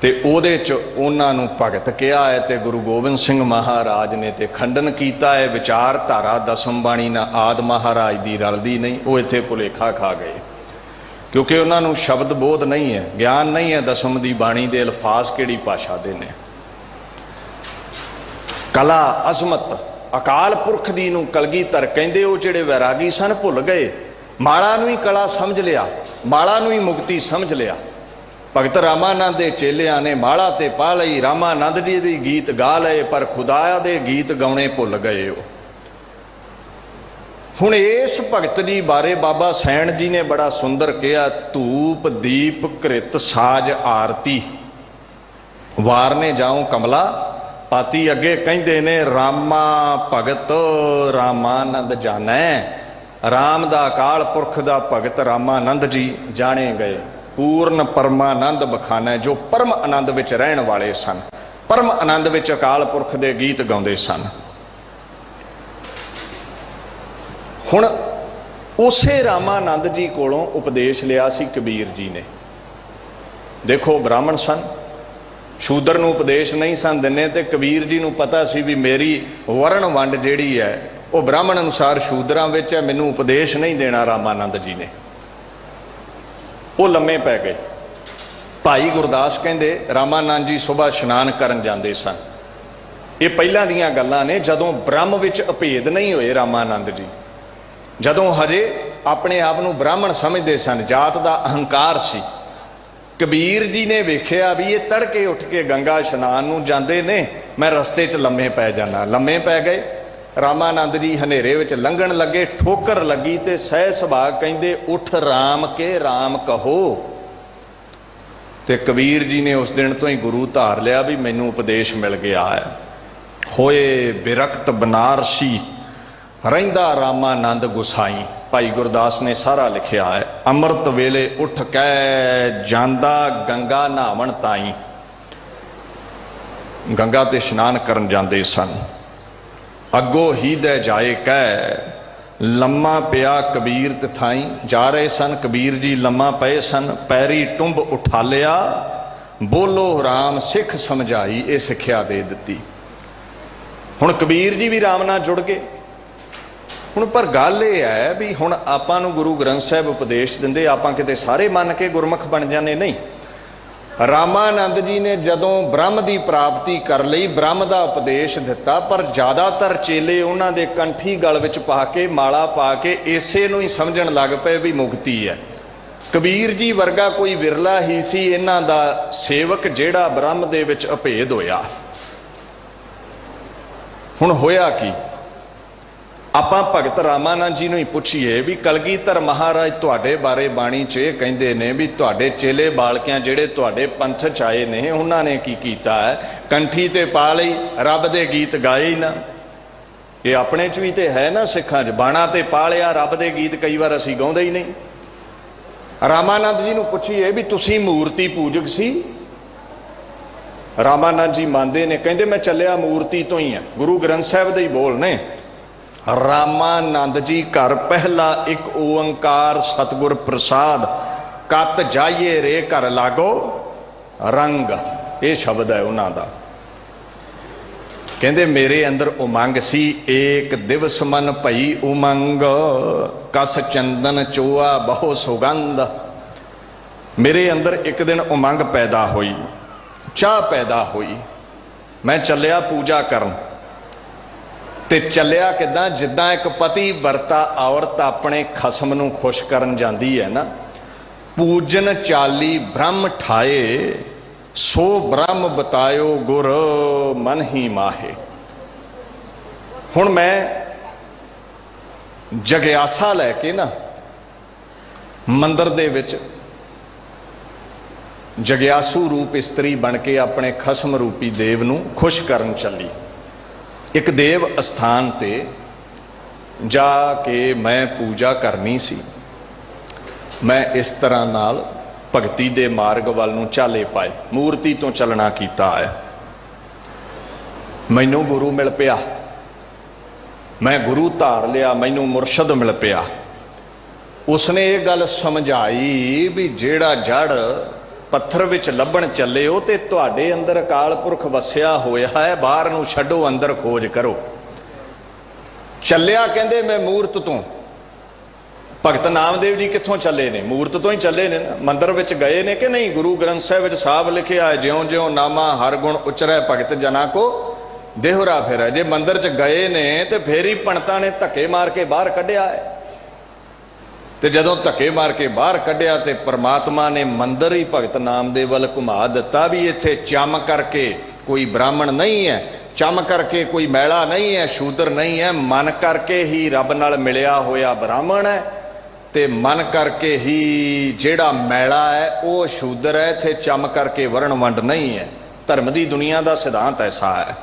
ਤੇ ਉਹਦੇ 'ਚ ਉਹਨਾਂ ਨੂੰ ਭਗਤ ਕਿਹਾ ਹੈ, ਤੇ ਗੁਰੂ ਗੋਬਿੰਦ ਸਿੰਘ ਮਹਾਰਾਜ ਨੇ ਤੇ ਖੰਡਨ ਕੀਤਾ ਹੈ। ਵਿਚਾਰਧਾਰਾ ਦਸਮ ਬਾਣੀ ਨਾਲ ਆਦ ਮਹਾਰਾਜ ਦੀ ਰਲਦੀ ਨਹੀਂ। ਉਹ ਇੱਥੇ ਭੁਲੇਖਾ ਖਾ ਗਏ ਕਿਉਂਕਿ ਉਹਨਾਂ ਨੂੰ ਸ਼ਬਦ ਬੋਧ ਨਹੀਂ ਹੈ, ਗਿਆਨ ਨਹੀਂ ਹੈ ਦਸਮ ਦੀ ਬਾਣੀ ਦੇ ਅਲਫਾਜ਼ ਕਿਹੜੀ ਭਾਸ਼ਾ ਦੇ ਨੇ। ਕਲਾ ਅਜ਼ਮਤ ਅਕਾਲ ਪੁਰਖ ਦੀ ਨੂੰ ਕਲਗੀਧਰ ਕਹਿੰਦੇ। ਉਹ ਜਿਹੜੇ ਵੈਰਾਗੀ ਸਨ ਭੁੱਲ ਗਏ, ਮਾਲਾ ਨੂੰ ਹੀ ਕਲਾ ਸਮਝ ਲਿਆ, ਮਾਲਾ ਨੂੰ ਹੀ ਮੁਕਤੀ ਸਮਝ ਲਿਆ। ਭਗਤ ਰਾਮਾਨੰਦ ਦੇ ਚੇਲਿਆਂ ਨੇ ਮਾਲਾ ਤੇ ਪਾ ਲਈ, ਰਾਮਾਨੰਦ ਜੀ ਦੇ ਗੀਤ ਗਾ ਲਏ, ਪਰ ਖੁਦਾਇਆ ਦੇ ਗੀਤ ਗਾਉਣੇ ਭੁੱਲ ਗਏ। ਉਹ ਹੁਣ ਇਸ ਭਗਤ ਜੀ ਬਾਰੇ ਬਾਬਾ ਸੈਣ ਜੀ ਨੇ ਬੜਾ ਸੁੰਦਰ ਕਿਹਾ, ਧੂਪ ਦੀਪ ਘ੍ਰਿਤ ਸਾਜ ਆਰਤੀ ਵਾਰਨੇ ਜਾਉ ਕਮਲਾ ਪਾਤੀ। ਅੱਗੇ ਕਹਿੰਦੇ ਨੇ ਰਾਮਾ ਭਗਤ ਰਾਮਾਨੰਦ ਜਾਣੈ, ਰਾਮ ਦਾ ਅਕਾਲ ਪੁਰਖ ਦਾ ਭਗਤ ਰਾਮਾਨੰਦ ਜੀ ਜਾਣੇ ਗਏ। ਪੂਰਨ ਪਰਮਾਨੰਦ ਬਖਾਨੈ, ਜੋ ਪਰਮ ਆਨੰਦ ਵਿੱਚ ਰਹਿਣ ਵਾਲੇ ਸਨ, ਪਰਮ ਆਨੰਦ ਵਿੱਚ ਅਕਾਲ ਪੁਰਖ ਦੇ ਗੀਤ ਗਾਉਂਦੇ ਸਨ। ਹੁਣ ਉਸੇ ਰਾਮਾਨੰਦ ਜੀ ਕੋਲੋਂ ਉਪਦੇਸ਼ ਲਿਆ ਸੀ ਕਬੀਰ ਜੀ ਨੇ। ਦੇਖੋ ਬ੍ਰਾਹਮਣ ਸਨ, ਸ਼ੂਦਰ ਨੂੰ ਉਪਦੇਸ਼ ਨਹੀਂ ਸਨ ਦਿੰਦੇ, ਤੇ ਕਬੀਰ ਜੀ ਨੂੰ ਪਤਾ ਸੀ ਵੀ ਮੇਰੀ ਵਰਣ ਵੰਡ ਜਿਹੜੀ ਹੈ ਉਹ ਬ੍ਰਾਹਮਣ ਅਨੁਸਾਰ ਸ਼ੂਦਰਾਂ ਵਿੱਚ ਹੈ, ਮੈਨੂੰ ਉਪਦੇਸ਼ ਨਹੀਂ ਦੇਣਾ ਰਾਮਾਨੰਦ ਜੀ ਨੇ। ਉਹ ਲੰਮੇ ਪੈ ਗਏ। ਭਾਈ ਗੁਰਦਾਸ ਕਹਿੰਦੇ ਰਾਮਾਨੰਦ ਜੀ ਸੁਬਹ ਇਸ਼ਨਾਨ ਕਰਨ ਜਾਂਦੇ ਸਨ। ਇਹ ਪਹਿਲਾਂ ਦੀਆਂ ਗੱਲਾਂ ਨੇ, ਜਦੋਂ ਬ੍ਰਹਮ ਵਿੱਚ ਅਭੇਦ ਨਹੀਂ ਹੋਏ ਰਾਮਾਨੰਦ ਜੀ, ਜਦੋਂ ਹਜੇ ਆਪਣੇ ਆਪ ਨੂੰ ਬ੍ਰਾਹਮਣ ਸਮਝਦੇ ਸਨ, ਜਾਤ ਦਾ ਅਹੰਕਾਰ ਸੀ। ਕਬੀਰ ਜੀ ਨੇ ਵੇਖਿਆ ਵੀ ਇਹ ਤੜਕੇ ਉੱਠ ਕੇ ਗੰਗਾ ਇਸ਼ਨਾਨ ਨੂੰ ਜਾਂਦੇ ਨੇ, ਮੈਂ ਰਸਤੇ 'ਚ ਲੰਮੇ ਪੈ ਜਾਣਾ। ਲੰਮੇ ਪੈ ਗਏ। ਰਾਮਾਨੰਦ ਜੀ ਹਨੇਰੇ ਵਿੱਚ ਲੰਘਣ ਲੱਗੇ, ਠੋਕਰ ਲੱਗੀ ਤੇ ਸਹਿ ਸੁਭਾਅ ਕਹਿੰਦੇ, ਉੱਠ ਰਾਮ ਕੇ ਰਾਮ ਕਹੋ। ਤੇ ਕਬੀਰ ਜੀ ਨੇ ਉਸ ਦਿਨ ਤੋਂ ਹੀ ਗੁਰੂ ਧਾਰ ਲਿਆ ਵੀ ਮੈਨੂੰ ਉਪਦੇਸ਼ ਮਿਲ ਗਿਆ ਹੈ। ਹੋਏ ਬਿਰਕਤ ਬਨਾਰਸੀ ਰਹਿੰਦਾ ਰਾਮਾਨੰਦ ਗੁਸਾਈ। ਭਾਈ ਗੁਰਦਾਸ ਨੇ ਸਾਰਾ ਲਿਖਿਆ ਹੈ। ਅੰਮ੍ਰਿਤ ਵੇਲੇ ਉੱਠ ਕੇ ਜਾਂਦਾ ਗੰਗਾ ਨਹਾਵਣ ਤਾਈ। ਗੰਗਾ ਤੇ ਇਸ਼ਨਾਨ ਕਰਨ ਜਾਂਦੇ ਸਨ। ਅੱਗੋਂ ਹੀ ਦੇ ਜਾਏ ਕਹਿ ਲੰਮਾ ਪਿਆ ਕਬੀਰ ਤਥਾਈ। ਜਾ ਰਹੇ ਸਨ, ਕਬੀਰ ਜੀ ਲੰਮਾ ਪਏ ਸਨ। ਪੈਰੀ ਟੁੰਬ ਉਠਾ ਲਿਆ, ਬੋਲੋ ਰਾਮ ਸਿੱਖ ਸਮਝਾਈ। ਇਹ ਸਿੱਖਿਆ ਦੇ ਦਿੱਤੀ। ਹੁਣ ਕਬੀਰ ਜੀ ਵੀ ਰਾਮ ਨਾਲ ਜੁੜ ਗਏ। ਹੁਣ ਪਰ ਗੱਲ ਇਹ ਹੈ ਵੀ ਹੁਣ ਆਪਾਂ ਨੂੰ ਗੁਰੂ ਗ੍ਰੰਥ ਸਾਹਿਬ ਉਪਦੇਸ਼ ਦਿੰਦੇ, ਆਪਾਂ ਕਿਤੇ ਸਾਰੇ ਮੰਨ ਕੇ ਗੁਰਮੁਖ ਬਣ ਜਾਂਦੇ ਨਹੀਂ। ਰਾਮਾਨੰਦ ਜੀ ਨੇ ਜਦੋਂ ਬ੍ਰਹਮ ਦੀ ਪ੍ਰਾਪਤੀ ਕਰ ਲਈ, ਬ੍ਰਹਮ ਦਾ ਉਪਦੇਸ਼ ਦਿੱਤਾ, ਪਰ ਜ਼ਿਆਦਾਤਰ ਚੇਲੇ ਉਹਨਾਂ ਦੇ ਕੰਠੀ ਗਲ ਵਿੱਚ ਪਾ ਕੇ, ਮਾਲਾ ਪਾ ਕੇ ਇਸੇ ਨੂੰ ਹੀ ਸਮਝਣ ਲੱਗ ਪਏ ਵੀ ਮੁਕਤੀ ਹੈ। ਕਬੀਰ ਜੀ ਵਰਗਾ ਕੋਈ ਵਿਰਲਾ ਹੀ ਸੀ ਇਹਨਾਂ ਦਾ ਸੇਵਕ ਜਿਹੜਾ ਬ੍ਰਹਮ ਦੇ ਵਿੱਚ ਅਭੇਦ ਹੋਇਆ। ਹੁਣ ਹੋਇਆ ਕੀ? ਆਪਾਂ ਭਗਤ ਰਾਮਾਨੰਦ ਜੀ ਨੂੰ ਹੀ ਪੁੱਛੀਏ ਵੀ ਕਲਗੀਧਰ ਮਹਾਰਾਜ ਤੁਹਾਡੇ ਬਾਰੇ ਬਾਣੀ 'ਚ ਇਹ ਕਹਿੰਦੇ ਨੇ ਵੀ ਤੁਹਾਡੇ ਚੇਲੇ ਬਾਲਕਿਆਂ ਜਿਹੜੇ ਤੁਹਾਡੇ ਪੰਥ 'ਚ ਆਏ ਨੇ ਉਹਨਾਂ ਨੇ ਕੀ ਕੀਤਾ ਹੈ, ਕੰਠੀ ਤੇ ਪਾ ਲਈ, ਰੱਬ ਦੇ ਗੀਤ ਗਾਏ ਹੀ ਨਾ। ਇਹ ਆਪਣੇ 'ਚ ਵੀ ਤੇ ਹੈ ਨਾ, ਸਿੱਖਾਂ 'ਚ ਬਾਣਾ ਤੇ ਪਾ ਲਿਆ, ਰੱਬ ਦੇ ਗੀਤ ਕਈ ਵਾਰ ਅਸੀਂ ਗਾਉਂਦੇ ਹੀ ਨਹੀਂ। ਰਾਮਾਨੰਦ ਜੀ ਨੂੰ ਪੁੱਛੀਏ ਵੀ ਤੁਸੀਂ ਮੂਰਤੀ ਪੂਜਕ ਸੀ? ਰਾਮਾਨੰਦ ਜੀ ਮੰਨਦੇ ਨੇ, ਕਹਿੰਦੇ ਮੈਂ ਚੱਲਿਆ ਮੂਰਤੀ ਤੋਂ ਹੀ ਆ। ਗੁਰੂ ਗ੍ਰੰਥ ਸਾਹਿਬ ਦੇ ਹੀ ਬੋਲ ਨੇ। ਰਾਮਾਨੰਦ ਜੀ ਘਰ ਪਹਿਲਾ ਇੱਕ ਓੰਕਾਰ ਸਤਿਗੁਰ ਪ੍ਰਸਾਦ, ਕਤ ਜਾਈਏ ਰੇ ਘਰ ਲਾਗੋ ਰੰਗ। ਇਹ ਸ਼ਬਦ ਹੈ ਉਹਨਾਂ ਦਾ। ਕਹਿੰਦੇ ਮੇਰੇ ਅੰਦਰ ਉਮੰਗ ਸੀ, ਏਕ ਦਿਵਸ ਮਨ ਭਈ ਉਮੰਗ, ਕਸ ਚੰਦਨ ਚੋਆ ਬਹੁ ਸੁਗੰਧ। ਮੇਰੇ ਅੰਦਰ ਇੱਕ ਦਿਨ ਉਮੰਗ ਪੈਦਾ ਹੋਈ, ਚਾਹ ਪੈਦਾ ਹੋਈ। ਮੈਂ ਚੱਲਿਆ ਪੂਜਾ ਕਰਨ। ਤੇ ਚੱਲਿਆ ਕਿੱਦਾਂ? ਜਿੱਦਾਂ ਇੱਕ ਪਤੀ ਵਰਤਾ ਔਰਤ ਆਪਣੇ ਖਸਮ ਨੂੰ ਖੁਸ਼ ਕਰਨ ਜਾਂਦੀ ਹੈ ਨਾ। ਪੂਜਨ ਚਾਲੀ ਬ੍ਰਹਮ ਠਾਏ, ਸੋ ਬ੍ਰਹਮ ਬਤਾਇਓ ਗੁਰ ਮਨ ਹੀ ਮਾਹੇ। ਹੁਣ ਮੈਂ ਜਗਿਆਸਾ ਲੈ ਕੇ ਨਾ ਮੰਦਰ ਦੇ ਵਿੱਚ ਜਗਿਆਸੂ ਰੂਪ ਇਸਤਰੀ ਬਣ ਕੇ ਆਪਣੇ ਖਸਮ ਰੂਪੀ ਦੇਵ ਨੂੰ ਖੁਸ਼ ਕਰਨ ਚੱਲੀ। ਇੱਕ ਦੇਵ ਅਸਥਾਨ ਤੇ ਜਾ ਕੇ ਮੈਂ ਪੂਜਾ ਕਰਨੀ ਸੀ। ਮੈਂ ਇਸ ਤਰ੍ਹਾਂ ਨਾਲ ਭਗਤੀ ਦੇ ਮਾਰਗ ਵੱਲ ਨੂੰ ਚਾਲੇ ਪਾਏ, ਮੂਰਤੀ ਤੋਂ ਚੱਲਣਾ ਕੀਤਾ ਹੈ। ਮੈਨੂੰ ਗੁਰੂ ਮਿਲ ਪਿਆ, ਮੈਂ ਗੁਰੂ ਧਾਰ ਲਿਆ, ਮੈਨੂੰ ਮੁਰਸ਼ਦ ਮਿਲ ਪਿਆ। ਉਸਨੇ ਇਹ ਗੱਲ ਸਮਝਾਈ ਵੀ ਜਿਹੜਾ ਜੜ ਪੱਥਰ ਵਿੱਚ ਲੱਭਣ ਚੱਲੇ ਹੋ ਤੇ ਤੁਹਾਡੇ ਅੰਦਰ ਅਕਾਲ ਪੁਰਖ ਵਸਿਆ ਹੋਇਆ ਹੈ, ਬਾਹਰ ਨੂੰ ਛੱਡੋ, ਅੰਦਰ ਖੋਜ ਕਰੋ। ਚੱਲਿਆ ਕਹਿੰਦੇ ਮੈਂ ਮੂਰਤ ਤੋਂ। ਭਗਤ ਨਾਮਦੇਵ ਜੀ ਕਿੱਥੋਂ ਚੱਲੇ ਨੇ? ਮੂਰਤ ਤੋਂ ਹੀ ਚੱਲੇ ਨੇ ਨਾ। ਮੰਦਰ ਵਿੱਚ ਗਏ ਨੇ ਕਿ ਨਹੀਂ? ਗੁਰੂ ਗ੍ਰੰਥ ਸਾਹਿਬ ਵਿੱਚ ਸਾਫ਼ ਲਿਖਿਆ ਹੈ, ਜਿਉਂ ਜਿਉਂ ਨਾਮਾ ਹਰ ਗੁਣ ਉਚਰੈ ਭਗਤ ਜਨਾ ਕੋ ਦੇਹੁਰਾ ਫਿਰੈ। ਜੇ ਮੰਦਰ 'ਚ ਗਏ ਨੇ ਤੇ ਫੇਰ ਹੀ ਪੰਡਤਾਂ ਨੇ ਧੱਕੇ ਮਾਰ ਕੇ ਬਾਹਰ ਕੱਢਿਆ ਹੈ। ਤੇ ਜਦੋਂ ਧੱਕੇ ਮਾਰ ਕੇ ਬਾਹਰ ਕੱਢਿਆ ਤੇ ਪਰਮਾਤਮਾ ਨੇ ਮੰਦਰ ਹੀ ਭਗਤ ਨਾਮਦੇਵ ਵੱਲ ਘੁਮਾ ਦਿੱਤਾ ਵੀ ਇੱਥੇ ਚੰਮ ਕਰਕੇ कोई ब्राह्मण नहीं है, चम करके कोई मैला नहीं है, शूद्र नहीं है, मन करके ही रब नाल मिलिया होया ब्राह्मण है, ते मन करके ही जेड़ा मैला है वो शूद्र है, थे चम करके वर्ण वंड नहीं है। धर्म की दुनिया का सिद्धांत ऐसा है।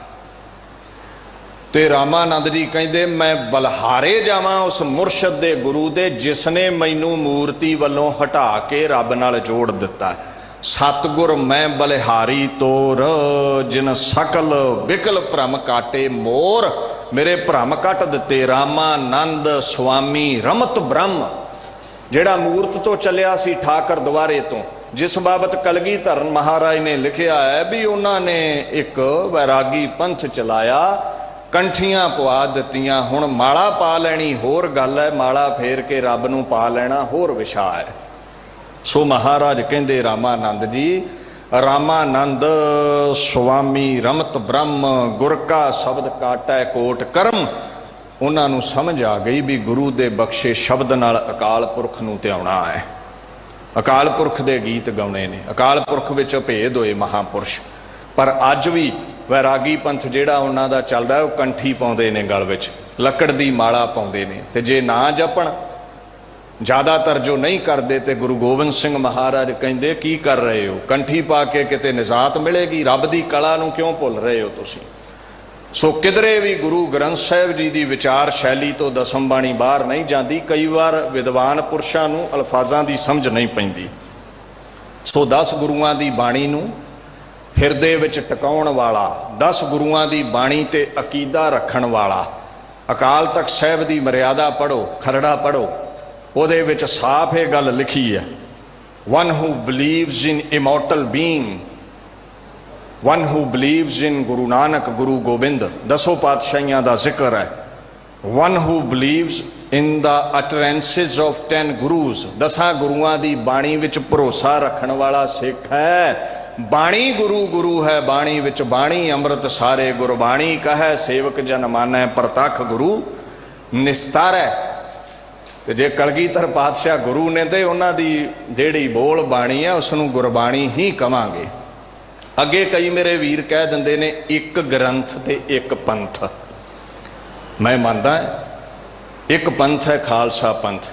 ते रामानंद जी कहते मैं बलहारे जावां उस मुरशद दे गुरु दे जिसने मैनू मूर्ति वालों हटा के रब नाल जोड़ दिता है। सतगुर मैं बलिहारी तोर जिन सकल विकल भ्रम काटे मोर, मेरे भ्रम कट दिते रामानंद स्वामी रमत ब्रह्म। जेड़ा मूर्त तो चलिया सी ठाकर द्वारे तो, जिस बाबत कलगीधर महाराज ने लिखिया है भी उन्होंने एक वैरागी पंथ चलाया, कंठियां पवा दित्तियां, हुण माला पा लैनी होर गल है, माला फेर के रब नूं पा लेना होर विशा है। सो महाराज कहंदे रामानंद जी, रामानंद स्वामी रमत ब्रह्म गुर का शब्द काटै कोट कर्म। उन्हां नूं समझ आ गई भी गुरु दे बख्शे शब्द नाल अकाल पुरख नूं ध्याउणा है, अकाल पुरख दे गीत गाउणे ने, अकाल पुरख विच भेद होए महापुरुष। पर अज भी वैरागी पंथ जिहड़ा उन्हां दा चलदा है, कंठी पाउंदे ने गल विच, लकड़ दी माला पाउंदे ने, ते जे ना जपण ज़्यादातर जो नहीं करते तो गुरु गोबिंद सिंह महाराज कहते की कर रहे हो, कंठी पा के किते निजात मिलेगी, रब की कला नूं क्यों भुल रहे हो तुसी। सो किधरे भी गुरु ग्रंथ साहिब जी की विचार शैली तो दसम बाणी बाहर नहीं जाती। कई बार विद्वान पुरुषों नूं अल्फाजां की समझ नहीं पैंदी। सो 10 गुरुआं की बाणी नूं हिरदे विच टकाउण वाला, 10 गुरुआं की बाणी ते अकीदा रखण वाला, अकाल तख्त साहिब की मर्यादा पढ़ो, खरड़ा पढ़ो, ਉਹਦੇ ਵਿੱਚ ਸਾਫ਼ ਇਹ ਗੱਲ ਲਿਖੀ ਹੈ, one who believes in immortal being, one who believes in Guru Nanak, Guru Gobind, 10 ਪਾਤਸ਼ਾਹੀਆਂ ਦਾ ਜ਼ਿਕਰ ਹੈ, one who believes in the utterances of 10 gurus, 10 ਗੁਰੂਆਂ ਦੀ ਬਾਣੀ ਵਿੱਚ ਭਰੋਸਾ ਰੱਖਣ ਵਾਲਾ ਸਿੱਖ ਹੈ। ਬਾਣੀ ਗੁਰੂ ਗੁਰੂ ਹੈ, ਬਾਣੀ ਵਿੱਚ ਬਾਣੀ ਅੰਮ੍ਰਿਤ ਸਾਰੇ, ਗੁਰਬਾਣੀ ਕਹੈ ਸੇਵਕ ਜਨ ਮਾਨੈ, ਪ੍ਰਤੱਖ ਗੁਰੂ ਨਿਸਤਾਰੈ। ਤੇ ਜੇ ਕਲਗੀਧਰ ਪਾਤਸ਼ਾਹ ਗੁਰੂ ਨੇ ਤੇ ਉਹਨਾਂ ਦੀ ਜਿਹੜੀ ਬੋਲ ਬਾਣੀ ਹੈ ਉਸ ਨੂੰ ਗੁਰਬਾਣੀ ਹੀ ਕਵਾਂਗੇ। ਅੱਗੇ ਕਈ ਮੇਰੇ ਵੀਰ ਕਹਿ ਦਿੰਦੇ ਨੇ ਇੱਕ ਗ੍ਰੰਥ ਤੇ ਇੱਕ ਪੰਥ। ਮੈਂ ਮੰਨਦਾ ਇੱਕ ਪੰਥ ਹੈ ਖਾਲਸਾ ਪੰਥ,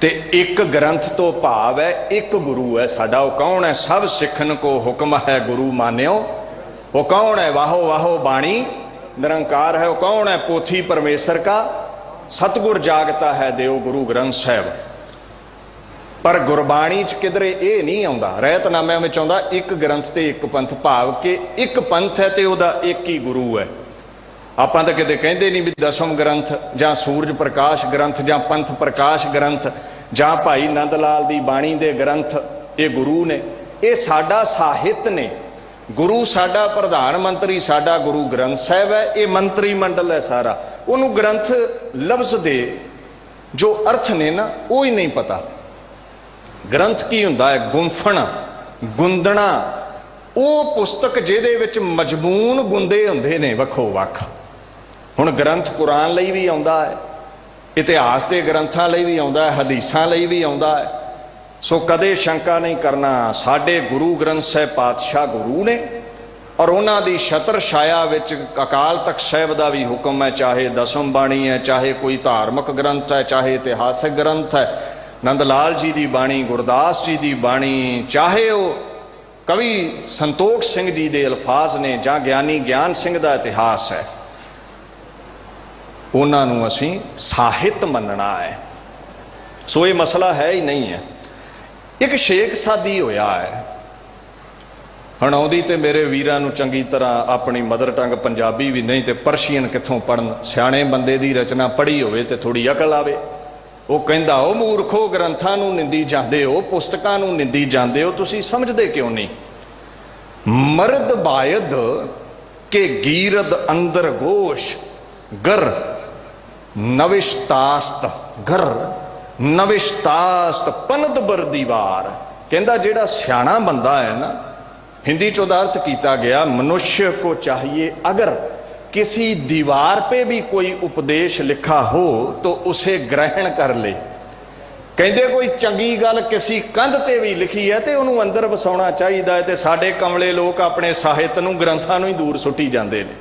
ਤੇ ਇੱਕ ਗ੍ਰੰਥ ਤੋਂ ਭਾਵ ਹੈ ਇੱਕ ਗੁਰੂ ਹੈ ਸਾਡਾ। ਉਹ ਕੌਣ ਹੈ? ਸਭ ਸਿੱਖਨ ਕੋ ਹੁਕਮ ਹੈ ਗੁਰੂ ਮਾਨਿਓ। ਉਹ ਕੌਣ ਹੈ? ਵਾਹੋ ਵਾਹੋ ਬਾਣੀ ਨਿਰੰਕਾਰ ਹੈ। ਉਹ ਕੌਣ ਹੈ? ਪੋਥੀ ਪਰਮੇਸ਼ਰ का सतगुर जागता है देव गुरु ग्रंथ साहिब। पर गुरबाणी च किधरे ये नहीं आता, रहतनामिਆਂ ਵਿੱਚ ਆਉਂਦਾ एक ग्रंथ ते एक पंथ, भाव के एक पंथ है ते ਉਹਦਾ एक ही गुरु है। ਆਪਾਂ ਤਾਂ ਕਿਤੇ ਕਹਿੰਦੇ ਨਹੀਂ ਵੀ ਦਸਮ ਗ੍ਰੰਥ ਜਾਂ ਸੂਰਜ ਪ੍ਰਕਾਸ਼ ਗ੍ਰੰਥ ਜਾਂ ਪੰਥ ਪ੍ਰਕਾਸ਼ ਗ੍ਰੰਥ ਜਾਂ ਭਾਈ ਨੰਦ ਲਾਲ ਦੀ ਬਾਣੀ ਦੇ ਗ੍ਰੰਥ ਇਹ ਗੁਰੂ ਨੇ। ਇਹ ਸਾਡਾ ਸਾਹਿਤ ਨੇ। गुरु साडा प्रधान मंत्री साडा गुरु ग्रंथ साहिब है, ये मंत्री मंडल है सारा। उन्होंने ग्रंथ लफ्ज दे जो अर्थ ने ना वो ही नहीं पता। ग्रंथ की हुंदा है? गुंफण गुंदना, वो पुस्तक जिहदे विच मजमून गुंदे हुंदे ने वखो वख। हुण ग्रंथ कुरान लई भी आउंदा है, इतिहास के ग्रंथां लई भी आउंदा है, हदीसां लई भी आउंदा है। सो कदे शंका नहीं करना, साडे गुरु ग्रंथ साहिब पातशाह गुरु ने और उन्हां दी छत्र छाया विच अकाल तख्त साहिब दा भी हुक्म है, चाहे दसम बाणी है, चाहे कोई धार्मिक ग्रंथ है, चाहे इतिहासिक ग्रंथ है, नंद लाल जी की बाणी, गुरदास जी की बाणी, चाहे वो कवि संतोख सिंह जी के अल्फाज ने जां ज्ञानी ज्ञान सिंह का इतिहास है, उन्हां नूं असीं साहित्य मनना है। सो ये मसला है ही नहीं है। एक शेख सादी होया है, ਹੁਣ ਆਉਂਦੀ ਤੇ ਮੇਰੇ ਵੀਰਾਂ ਨੂੰ ਚੰਗੀ ਤਰ੍ਹਾਂ ਆਪਣੀ ਮਦਰ ਟੰਗ ਪੰਜਾਬੀ ਵੀ ਨਹੀਂ ਤੇ ਪਰਸ਼ੀਅਨ ਕਿੱਥੋਂ ਪੜਨ, ਸਿਆਣੇ ਬੰਦੇ ਦੀ ਰਚਨਾ ਪੜ੍ਹੀ ਹੋਵੇ ਤੇ ਥੋੜੀ ਅਕਲ ਆਵੇ। ਉਹ ਕਹਿੰਦਾ ਉਹ ਮੂਰਖੋ ਗ੍ਰੰਥਾਂ ਨੂੰ ਨਿੰਦੀ ਜਾਂਦੇ ਹੋ, ਪੁਸਤਕਾਂ ਨੂੰ ਨਿੰਦੀ ਜਾਂਦੇ ਹੋ, ਤੁਸੀਂ ਸਮਝਦੇ ਕਿਉਂ ਨਹੀਂ? ਮਰਦ ਬਾਇਦ ਕੇ ਗੀਰਦ ਅੰਦਰ ਗੋਸ਼ ਗਰ ਨਵਿਸ਼ਤਾਸਤ ਗਰ ਨਵਿਸ਼ਤਾਸਤ ਪਨਦ ਬਰ ਦੀਵਾਰ। ਕਹਿੰਦਾ ਜਿਹੜਾ ਸਿਆਣਾ ਬੰਦਾ ਹੈ ਨਾ, हिंदी चो अर्थ किया गया मनुष्य को चाहिए अगर किसी दीवार पे भी कोई उपदेश लिखा हो तो उसे ग्रहण कर ले। ਕਹਿੰਦੇ ਕੋਈ ਚੰਗੀ ਗੱਲ ਕਿਸੇ ਕੰਧ ਤੇ ਵੀ ਲਿਖੀ ਹੈ ਤੇ ਉਹਨੂੰ ਅੰਦਰ ਵਸਾਉਣਾ ਚਾਹੀਦਾ ਹੈ, ਤੇ ਸਾਡੇ ਕਮਲੇ ਲੋਕ ਆਪਣੇ ਸਾਹਿਤ ਨੂੰ, ਗ੍ਰੰਥਾਂ ਨੂੰ ਹੀ ਦੂਰ ਸੁੱਟੀ ਜਾਂਦੇ ਨੇ।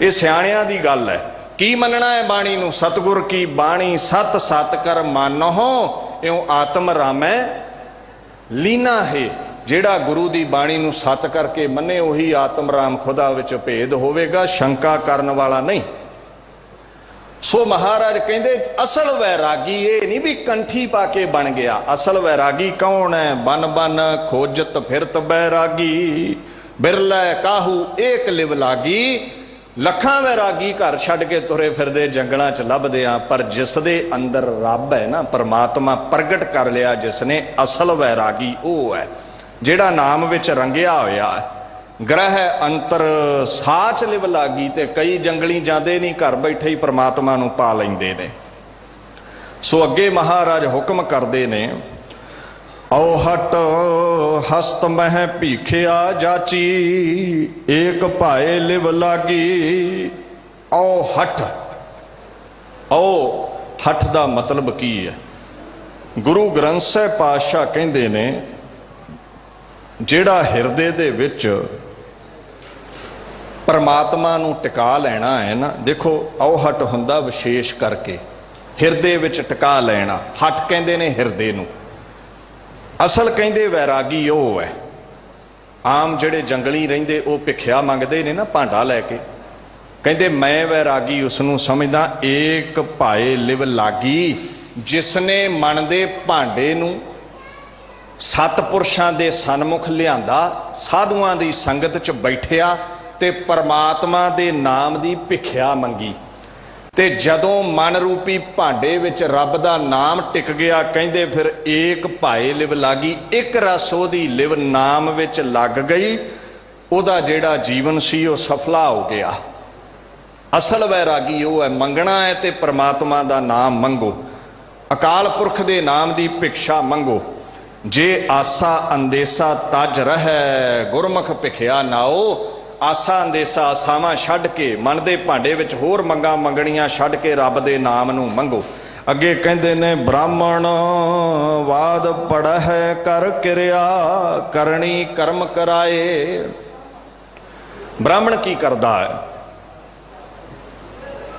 ਇਹ ਸਿਆਣਿਆਂ ਦੀ ਗੱਲ ਹੈ। ਕੀ ਮੰਨਣਾ ਹੈ ਬਾਣੀ ਨੂੰ? ਸਤਿਗੁਰ ਕੀ ਬਾਣੀ ਸਤ ਸਤ ਕਰ ਮਾਨਹੁ, ਇਉਂ ਆਤਮ ਰਾਮੈ ਲੀਨਾ ਹੈ। ਜਿਹੜਾ ਗੁਰੂ ਦੀ ਬਾਣੀ ਨੂੰ ਸਤ ਕਰਕੇ ਮੰਨੇ ਉਹੀ ਆਤਮ ਰਾਮ ਖੁਦਾ ਵਿੱਚ ਭੇਦ ਹੋਵੇਗਾ, ਸ਼ੰਕਾ ਕਰਨ ਵਾਲਾ ਨਹੀਂ। ਸੋ ਮਹਾਰਾਜ ਕਹਿੰਦੇ ਅਸਲ ਵੈਰਾਗੀ ਇਹ ਨਹੀਂ ਵੀ ਕੰਠੀ ਪਾ ਕੇ ਬਣ ਗਿਆ। ਅਸਲ ਵੈਰਾਗੀ ਕੌਣ ਹੈ? ਬਨ ਬਨ ਖੋਜਤ ਫਿਰਤ ਬੈਰਾਗੀ, ਬਿਰਲੇ ਕਾਹੂ ਏਕ ਲਿਵ ਲਾਗੀ। ਲੱਖਾਂ ਵੈਰਾਗੀ ਘਰ ਛੱਡ ਕੇ ਤੁਰੇ ਫਿਰਦੇ ਜੰਗਲਾਂ 'ਚ ਲੱਭਦੇ ਆ, ਪਰ ਜਿਸ ਦੇ ਅੰਦਰ ਰੱਬ ਹੈ ਨਾ, ਪਰਮਾਤਮਾ ਪ੍ਰਗਟ ਕਰ ਲਿਆ ਜਿਸ ਨੇ, ਅਸਲ ਵੈਰਾਗੀ ਉਹ ਹੈ ਜਿਹੜਾ ਨਾਮ ਵਿੱਚ ਰੰਗਿਆ ਹੋਇਆ ਹੈ। ਗ੍ਰਹਿ ਅੰਤਰ ਸਾਚ ਲਿਵ ਲਾਗੀ। ਤੇ ਕਈ ਜੰਗਲੀ ਜਾਂਦੇ ਨਹੀਂ, ਘਰ ਬੈਠੇ ਹੀ ਪ੍ਰਮਾਤਮਾ ਨੂੰ ਪਾ ਲੈਂਦੇ ਨੇ। ਸੋ ਅੱਗੇ ਮਹਾਰਾਜ ਹੁਕਮ ਕਰਦੇ ਨੇ, ਔ ਹਟ ਹਸਤ ਮਹਿ ਭੀਖਿਆ ਜਾਚੀ, ਏਕ ਭਾਏ ਲਿਵ ਲਾਗੀ। ਔ ਹਟ, ਔ ਹਟ ਦਾ ਮਤਲਬ ਕੀ ਹੈ? ਗੁਰੂ ਗ੍ਰੰਥ ਸਾਹਿਬ ਪਾਤਸ਼ਾਹ ਕਹਿੰਦੇ ਨੇ ਜਿਹੜਾ ਹਿਰਦੇ ਦੇ ਵਿੱਚ ਪਰਮਾਤਮਾ ਨੂੰ ਟਿਕਾ ਲੈਣਾ ਹੈ ਨਾ, ਦੇਖੋ ਔ ਹਟ ਹੁੰਦਾ ਵਿਸ਼ੇਸ਼ ਕਰਕੇ ਹਿਰਦੇ ਵਿੱਚ ਟਿਕਾ ਲੈਣਾ। ਹਟ ਕਹਿੰਦੇ ਨੇ ਹਿਰਦੇ ਨੂੰ। ਅਸਲ ਕਹਿੰਦੇ ਵੈਰਾਗੀ ਉਹ ਹੈ। ਆਮ ਜਿਹੜੇ ਜੰਗਲੀ ਰਹਿੰਦੇ ਉਹ ਭਿੱਖਿਆ ਮੰਗਦੇ ਨੇ ਨਾ ਭਾਂਡਾ ਲੈ ਕੇ, ਕਹਿੰਦੇ ਮੈਂ ਵੈਰਾਗੀ ਉਸ ਨੂੰ ਸਮਝਦਾ ਏਕ ਭਾਏ ਲਿਵ ਲਾਗੀ, ਜਿਸ ਨੇ ਮਨ ਦੇ ਭਾਂਡੇ ਨੂੰ ਸਤਪੁਰਸ਼ਾਂ ਦੇ ਸਨਮੁਖ ਲਿਆਂਦਾ, ਸਾਧੂਆਂ ਦੀ ਸੰਗਤ 'ਚ ਬੈਠਿਆ ਤੇ ਪਰਮਾਤਮਾ ਦੇ ਨਾਮ ਦੀ ਭਿੱਖਿਆ ਮੰਗੀ। ਤੇ ਜਦੋਂ ਮਨ ਰੂਪੀ ਭਾਂਡੇ ਵਿੱਚ ਰੱਬ ਦਾ ਨਾਮ ਟਿਕ ਗਿਆ, ਕਹਿੰਦੇ ਫਿਰ ਏਕ ਭਾਏ ਲਿਵ ਲਾਗੀ, ਇੱਕ ਰਸ ਉਹਦੀ ਲਿਵ ਨਾਮ ਵਿੱਚ ਲੱਗ ਗਈ, ਉਹਦਾ ਜਿਹੜਾ ਜੀਵਨ ਸੀ ਉਹ ਸਫਲਾ ਹੋ ਗਿਆ। ਅਸਲ ਵੈਰਾਗੀ ਉਹ ਹੈ। ਮੰਗਣਾ ਹੈ ਤੇ ਪਰਮਾਤਮਾ ਦਾ ਨਾਮ ਮੰਗੋ, ਅਕਾਲ ਪੁਰਖ ਦੇ ਨਾਮ ਦੀ ਭਿਕਸ਼ਾ ਮੰਗੋ। ਜੇ ਆਸਾ ਅੰਦੇਸਾ ਤਜ ਰਹਿ, ਗੁਰਮੁਖ ਭਿਖਿਆ ਨਾਓ। ਆਸਾ ਅੰਦੇਸਾ, ਆਸਾਵਾਂ ਛੱਡ ਕੇ ਮਨ ਦੇ ਭਾਂਡੇ ਵਿੱਚ ਹੋਰ ਮੰਗਾਂ ਮੰਗਣੀਆਂ ਛੱਡ ਕੇ ਰੱਬ ਦੇ ਨਾਮ ਨੂੰ ਮੰਗੋ। ਅੱਗੇ ਕਹਿੰਦੇ ਨੇ ਬ੍ਰਾਹਮਣ ਵਾਦ ਪੜ੍ਹੈ ਕਰ ਕਿਰਿਆ, ਕਰਨੀ ਕਰਮ ਕਰਾਏ। ਬ੍ਰਾਹਮਣ ਕੀ ਕਰਦਾ ਹੈ?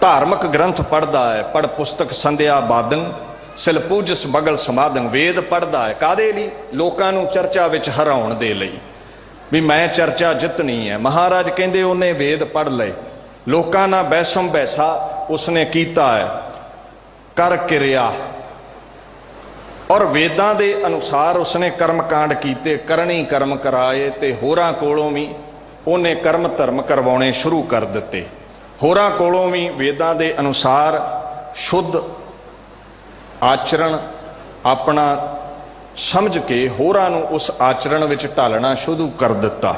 ਧਾਰਮਿਕ ਗ੍ਰੰਥ ਪੜ੍ਹਦਾ ਹੈ। ਪੜ੍ਹ ਪੁਸਤਕ ਸੰਧਿਆ ਬਾਦਨ, ਸਿਲ ਪੂਜਸ ਬਗਲ ਸਮਾਦਨ। ਵੇਦ ਪੜ੍ਹਦਾ ਹੈ ਕਾਹਦੇ ਲਈ? ਲੋਕਾਂ ਨੂੰ ਚਰਚਾ ਵਿੱਚ ਹਰਾਉਣ ਦੇ ਲਈ, ਵੀ ਮੈਂ ਚਰਚਾ ਜਿੱਤਣੀ ਹੈ। ਮਹਾਰਾਜ ਕਹਿੰਦੇ ਉਹਨੇ ਵੇਦ ਪੜ੍ਹ ਲਏ, ਲੋਕਾਂ ਨਾਲ ਬੈਸਮ ਬੈਸਾ ਉਸਨੇ ਕੀਤਾ ਹੈ, ਕਰ ਕਿਰਿਆ, ਔਰ ਵੇਦਾਂ ਦੇ ਅਨੁਸਾਰ ਉਸਨੇ ਕਰਮ ਕਾਂਡ ਕੀਤੇ, ਕਰਨੀ ਕਰਮ ਕਰਾਏ। ਤੇ ਹੋਰਾਂ ਕੋਲੋਂ ਵੀ ਉਹਨੇ ਕਰਮ ਧਰਮ ਕਰਵਾਉਣੇ ਸ਼ੁਰੂ ਕਰ ਦਿੱਤੇ। ਹੋਰਾਂ ਕੋਲੋਂ ਵੀ ਵੇਦਾਂ ਦੇ ਅਨੁਸਾਰ ਸ਼ੁੱਧ ਆਚਰਣ ਆਪਣਾ ਸਮਝ ਕੇ ਹੋਰਾਂ ਨੂੰ ਉਸ ਆਚਰਣ ਵਿੱਚ ਢਾਲਣਾ ਸ਼ੁਰੂ ਕਰ ਦਿੱਤਾ।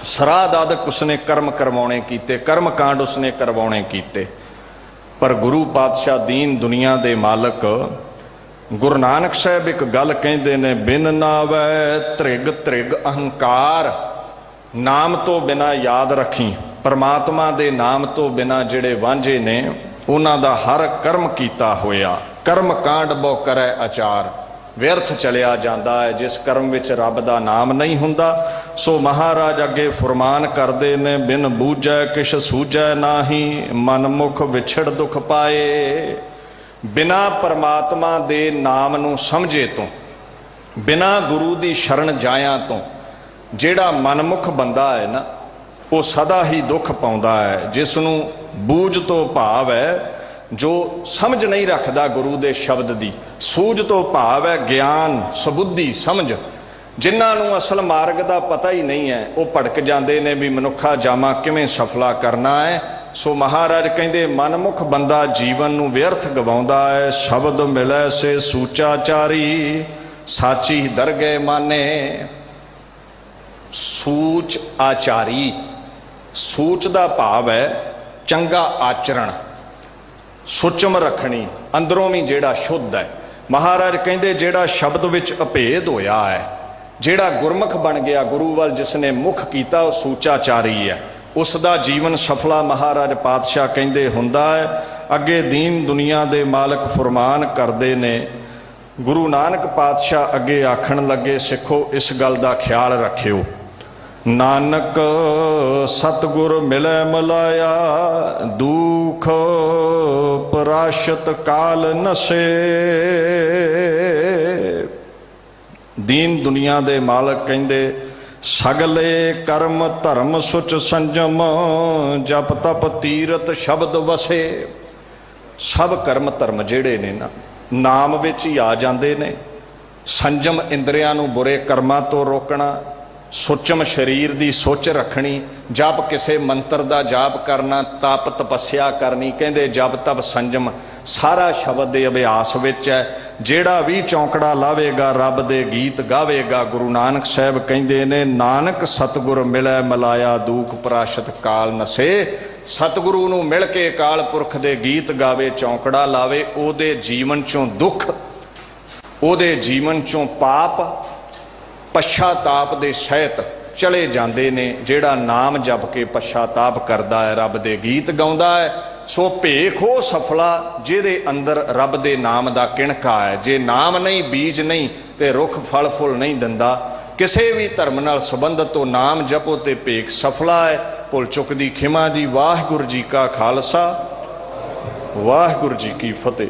ਸਰਾਦਾਦਕ ਉਸਨੇ ਕਰਮ ਕਰਵਾਉਣੇ ਕੀਤੇ, ਕਰਮ ਕਾਂਡ ਉਸਨੇ ਕਰਵਾਉਣੇ ਕੀਤੇ। ਪਰ ਗੁਰੂ ਪਾਤਸ਼ਾਹ ਦੀਨ ਦੁਨੀਆ ਦੇ ਮਾਲਕ ਗੁਰੂ ਨਾਨਕ ਸਾਹਿਬ ਇੱਕ ਗੱਲ ਕਹਿੰਦੇ ਨੇ, ਬਿਨ ਨਾਵੈ ਤ੍ਰਿਗ ਤ੍ਰਿਗ ਅਹੰਕਾਰ। ਨਾਮ ਤੋਂ ਬਿਨਾ ਯਾਦ ਰੱਖੀ, ਪਰਮਾਤਮਾ ਦੇ ਨਾਮ ਤੋਂ ਬਿਨਾ ਜਿਹੜੇ ਵਾਂਝੇ ਨੇ ਉਹਨਾਂ ਦਾ ਹਰ ਕਰਮ ਕੀਤਾ ਹੋਇਆ ਕਰਮ ਕਾਂਡ ਬਹੁ ਕਰੈ ਆਚਾਰ, ਵਿਅਰਥ ਚਲਿਆ ਜਾਂਦਾ ਹੈ ਜਿਸ ਕਰਮ ਵਿੱਚ ਰੱਬ ਦਾ ਨਾਮ ਨਹੀਂ ਹੁੰਦਾ। ਸੋ ਮਹਾਰਾਜ ਅੱਗੇ ਫੁਰਮਾਨ ਕਰਦੇ ਨੇ, ਬਿਨ ਬੂਝੈ ਕਿਛ ਸੂਝੈ ਨਾਹੀ, ਮਨ ਮੁਖ ਵਿਛੜ ਦੁਖ ਪਾਏ। ਬਿਨਾ ਪਰਮਾਤਮਾ ਦੇ ਨਾਮ ਨੂੰ ਸਮਝੇ ਤੋਂ, ਬਿਨਾ ਗੁਰੂ ਦੀ ਸ਼ਰਨ ਜਾਇਆਂ ਤੋਂ ਜਿਹੜਾ ਮਨਮੁਖ ਬੰਦਾ ਹੈ ਨਾ, ਉਹ ਸਦਾ ਹੀ ਦੁੱਖ ਪਾਉਂਦਾ ਹੈ। ਜਿਸ ਨੂੰ ਬੂਝ ਤੋਂ ਭਾਵ ਹੈ ਜੋ ਸਮਝ ਨਹੀਂ ਰੱਖਦਾ ਗੁਰੂ ਦੇ ਸ਼ਬਦ ਦੀ, ਸੂਝ ਤੋਂ ਭਾਵ ਹੈ ਗਿਆਨ ਸਬੁੱਧੀ ਸਮਝ। ਜਿਨ੍ਹਾਂ ਨੂੰ ਅਸਲ ਮਾਰਗ ਦਾ ਪਤਾ ਹੀ ਨਹੀਂ ਹੈ ਉਹ ਭਟਕ ਜਾਂਦੇ ਨੇ ਵੀ ਮਨੁੱਖਾ ਜਾਮਾ ਕਿਵੇਂ ਸਫਲਾ ਕਰਨਾ ਹੈ। ਸੋ ਮਹਾਰਾਜ ਕਹਿੰਦੇ ਮਨਮੁਖ ਬੰਦਾ ਜੀਵਨ ਨੂੰ ਵਿਅਰਥ ਗਵਾਉਂਦਾ ਹੈ। ਸ਼ਬਦ ਮਿਲੈ ਸੇ ਸੂਚਾਚਾਰੀ, ਸਾਚੀ ਦਰਗਹਿ ਮਾਨੇ। ਸੂਚ ਆਚਾਰੀ, ਸੂਚ ਦਾ ਭਾਵ ਹੈ ਚੰਗਾ ਆਚਰਣ, ਸੁਚਮ ਰੱਖਣੀ, ਅੰਦਰੋਂ ਵੀ ਜਿਹੜਾ ਸ਼ੁੱਧ ਹੈ। ਮਹਾਰਾਜ ਕਹਿੰਦੇ ਜਿਹੜਾ ਸ਼ਬਦ ਵਿੱਚ ਅਭੇਦ ਹੋਇਆ ਹੈ, ਜਿਹੜਾ ਗੁਰਮੁਖ ਬਣ ਗਿਆ, ਗੁਰੂ ਵੱਲ ਜਿਸ ਨੇ ਮੁਖ ਕੀਤਾ, ਉਹ ਸੂਚਾਚਾਰੀ ਹੈ। ਉਸ ਦਾ ਜੀਵਨ ਸਫਲਾ ਮਹਾਰਾਜ ਪਾਤਸ਼ਾਹ ਕਹਿੰਦੇ ਹੁੰਦਾ ਹੈ। ਅੱਗੇ ਦੀਨ ਦੁਨੀਆ ਦੇ ਮਾਲਕ ਫੁਰਮਾਨ ਕਰਦੇ ਨੇ, ਗੁਰੂ ਨਾਨਕ ਪਾਤਸ਼ਾਹ ਅੱਗੇ ਆਖਣ ਲੱਗੇ, ਸਿੱਖੋ ਇਸ ਗੱਲ ਦਾ ਖਿਆਲ ਰੱਖਿਓ, ਨਾਨਕ ਸਤਿਗੁਰ ਮਿਲੈ ਮਲਾਇਆ, ਦੁਖ ਪਰਾਸ਼ਤ ਕਾਲ ਨਸੇ। ਦੀਨ ਦੁਨੀਆ ਦੇ ਮਾਲਕ ਕਹਿੰਦੇ, ਸਗਲੇ ਕਰਮ ਧਰਮ ਸੁਚ ਸੰਜਮ, ਜਪ ਤਪ ਤੀਰਤ ਸ਼ਬਦ ਵਸੇ। ਸਭ ਕਰਮ ਧਰਮ ਜਿਹੜੇ ਨੇ ਨਾ ਨਾਮ ਵਿੱਚ ਹੀ ਆ ਜਾਂਦੇ ਨੇ। ਸੰਜਮ ਇੰਦਰੀਆਂ ਨੂੰ ਬੁਰੇ ਕਰਮਾਂ ਤੋਂ ਰੋਕਣਾ, ਸੁਚਮ ਸਰੀਰ ਦੀ ਸੋਚ ਰੱਖਣੀ, ਜਪ ਕਿਸੇ ਮੰਤਰ ਦਾ ਜਾਪ ਕਰਨਾ, ਤਪ ਤਪੱਸਿਆ ਕਰਨੀ। ਕਹਿੰਦੇ ਜਪ ਤਪ ਸੰਜਮ ਸਾਰਾ ਸ਼ਬਦ ਦੇ ਅਭਿਆਸ ਵਿੱਚ ਹੈ। ਜਿਹੜਾ ਵੀ ਚੌਂਕੜਾ ਲਾਵੇਗਾ ਰੱਬ ਦੇ ਗੀਤ ਗਾਵੇਗਾ। ਗੁਰੂ ਨਾਨਕ ਸਾਹਿਬ ਕਹਿੰਦੇ ਨੇ, ਨਾਨਕ ਸਤਿਗੁਰ ਮਿਲੈ ਮਲਾਇਆ, ਦੁਖ ਪਰਾਸ਼ਤ ਕਾਲ ਨਸੇ। ਸਤਿਗੁਰੂ ਨੂੰ ਮਿਲ ਕੇ ਅਕਾਲ ਪੁਰਖ ਦੇ ਗੀਤ ਗਾਵੇ, ਚੌਂਕੜਾ ਲਾਵੇ, ਉਹਦੇ ਜੀਵਨ ਚੋਂ ਦੁੱਖ, ਉਹਦੇ ਜੀਵਨ ਚੋਂ ਪਾਪ, ਪਛਾਤਾਪ ਦੇ ਸਹਿਤ ਚਲੇ ਜਾਂਦੇ ਨੇ। ਜਿਹੜਾ ਨਾਮ ਜਪ ਕੇ ਪਛਾਤਾਪ ਕਰਦਾ ਹੈ, ਰੱਬ ਦੇ ਗੀਤ ਗਾਉਂਦਾ ਹੈ, ਸੋ ਭੇਖ ਉਹ ਸਫਲਾ ਜਿਹਦੇ ਅੰਦਰ ਰੱਬ ਦੇ ਨਾਮ ਦਾ ਕਿਣਕਾ ਹੈ। ਜੇ ਨਾਮ ਨਹੀਂ, ਬੀਜ ਨਹੀਂ, ਤੇ ਰੁੱਖ ਫਲ ਫੁੱਲ ਨਹੀਂ ਦਿੰਦਾ। ਕਿਸੇ ਵੀ ਧਰਮ ਨਾਲ ਸੰਬੰਧਤ ਉਹ ਨਾਮ ਜਪੋ ਤੇ ਭੇਖ ਸਫਲਾ ਹੈ। ਭੁੱਲ ਚੁੱਕ ਦੀ ਖਿਮਾ ਜੀ। ਵਾਹਿਗੁਰੂ ਜੀ ਕਾ ਖਾਲਸਾ, ਵਾਹਿਗੁਰੂ ਜੀ ਕੀ ਫਤਿਹ।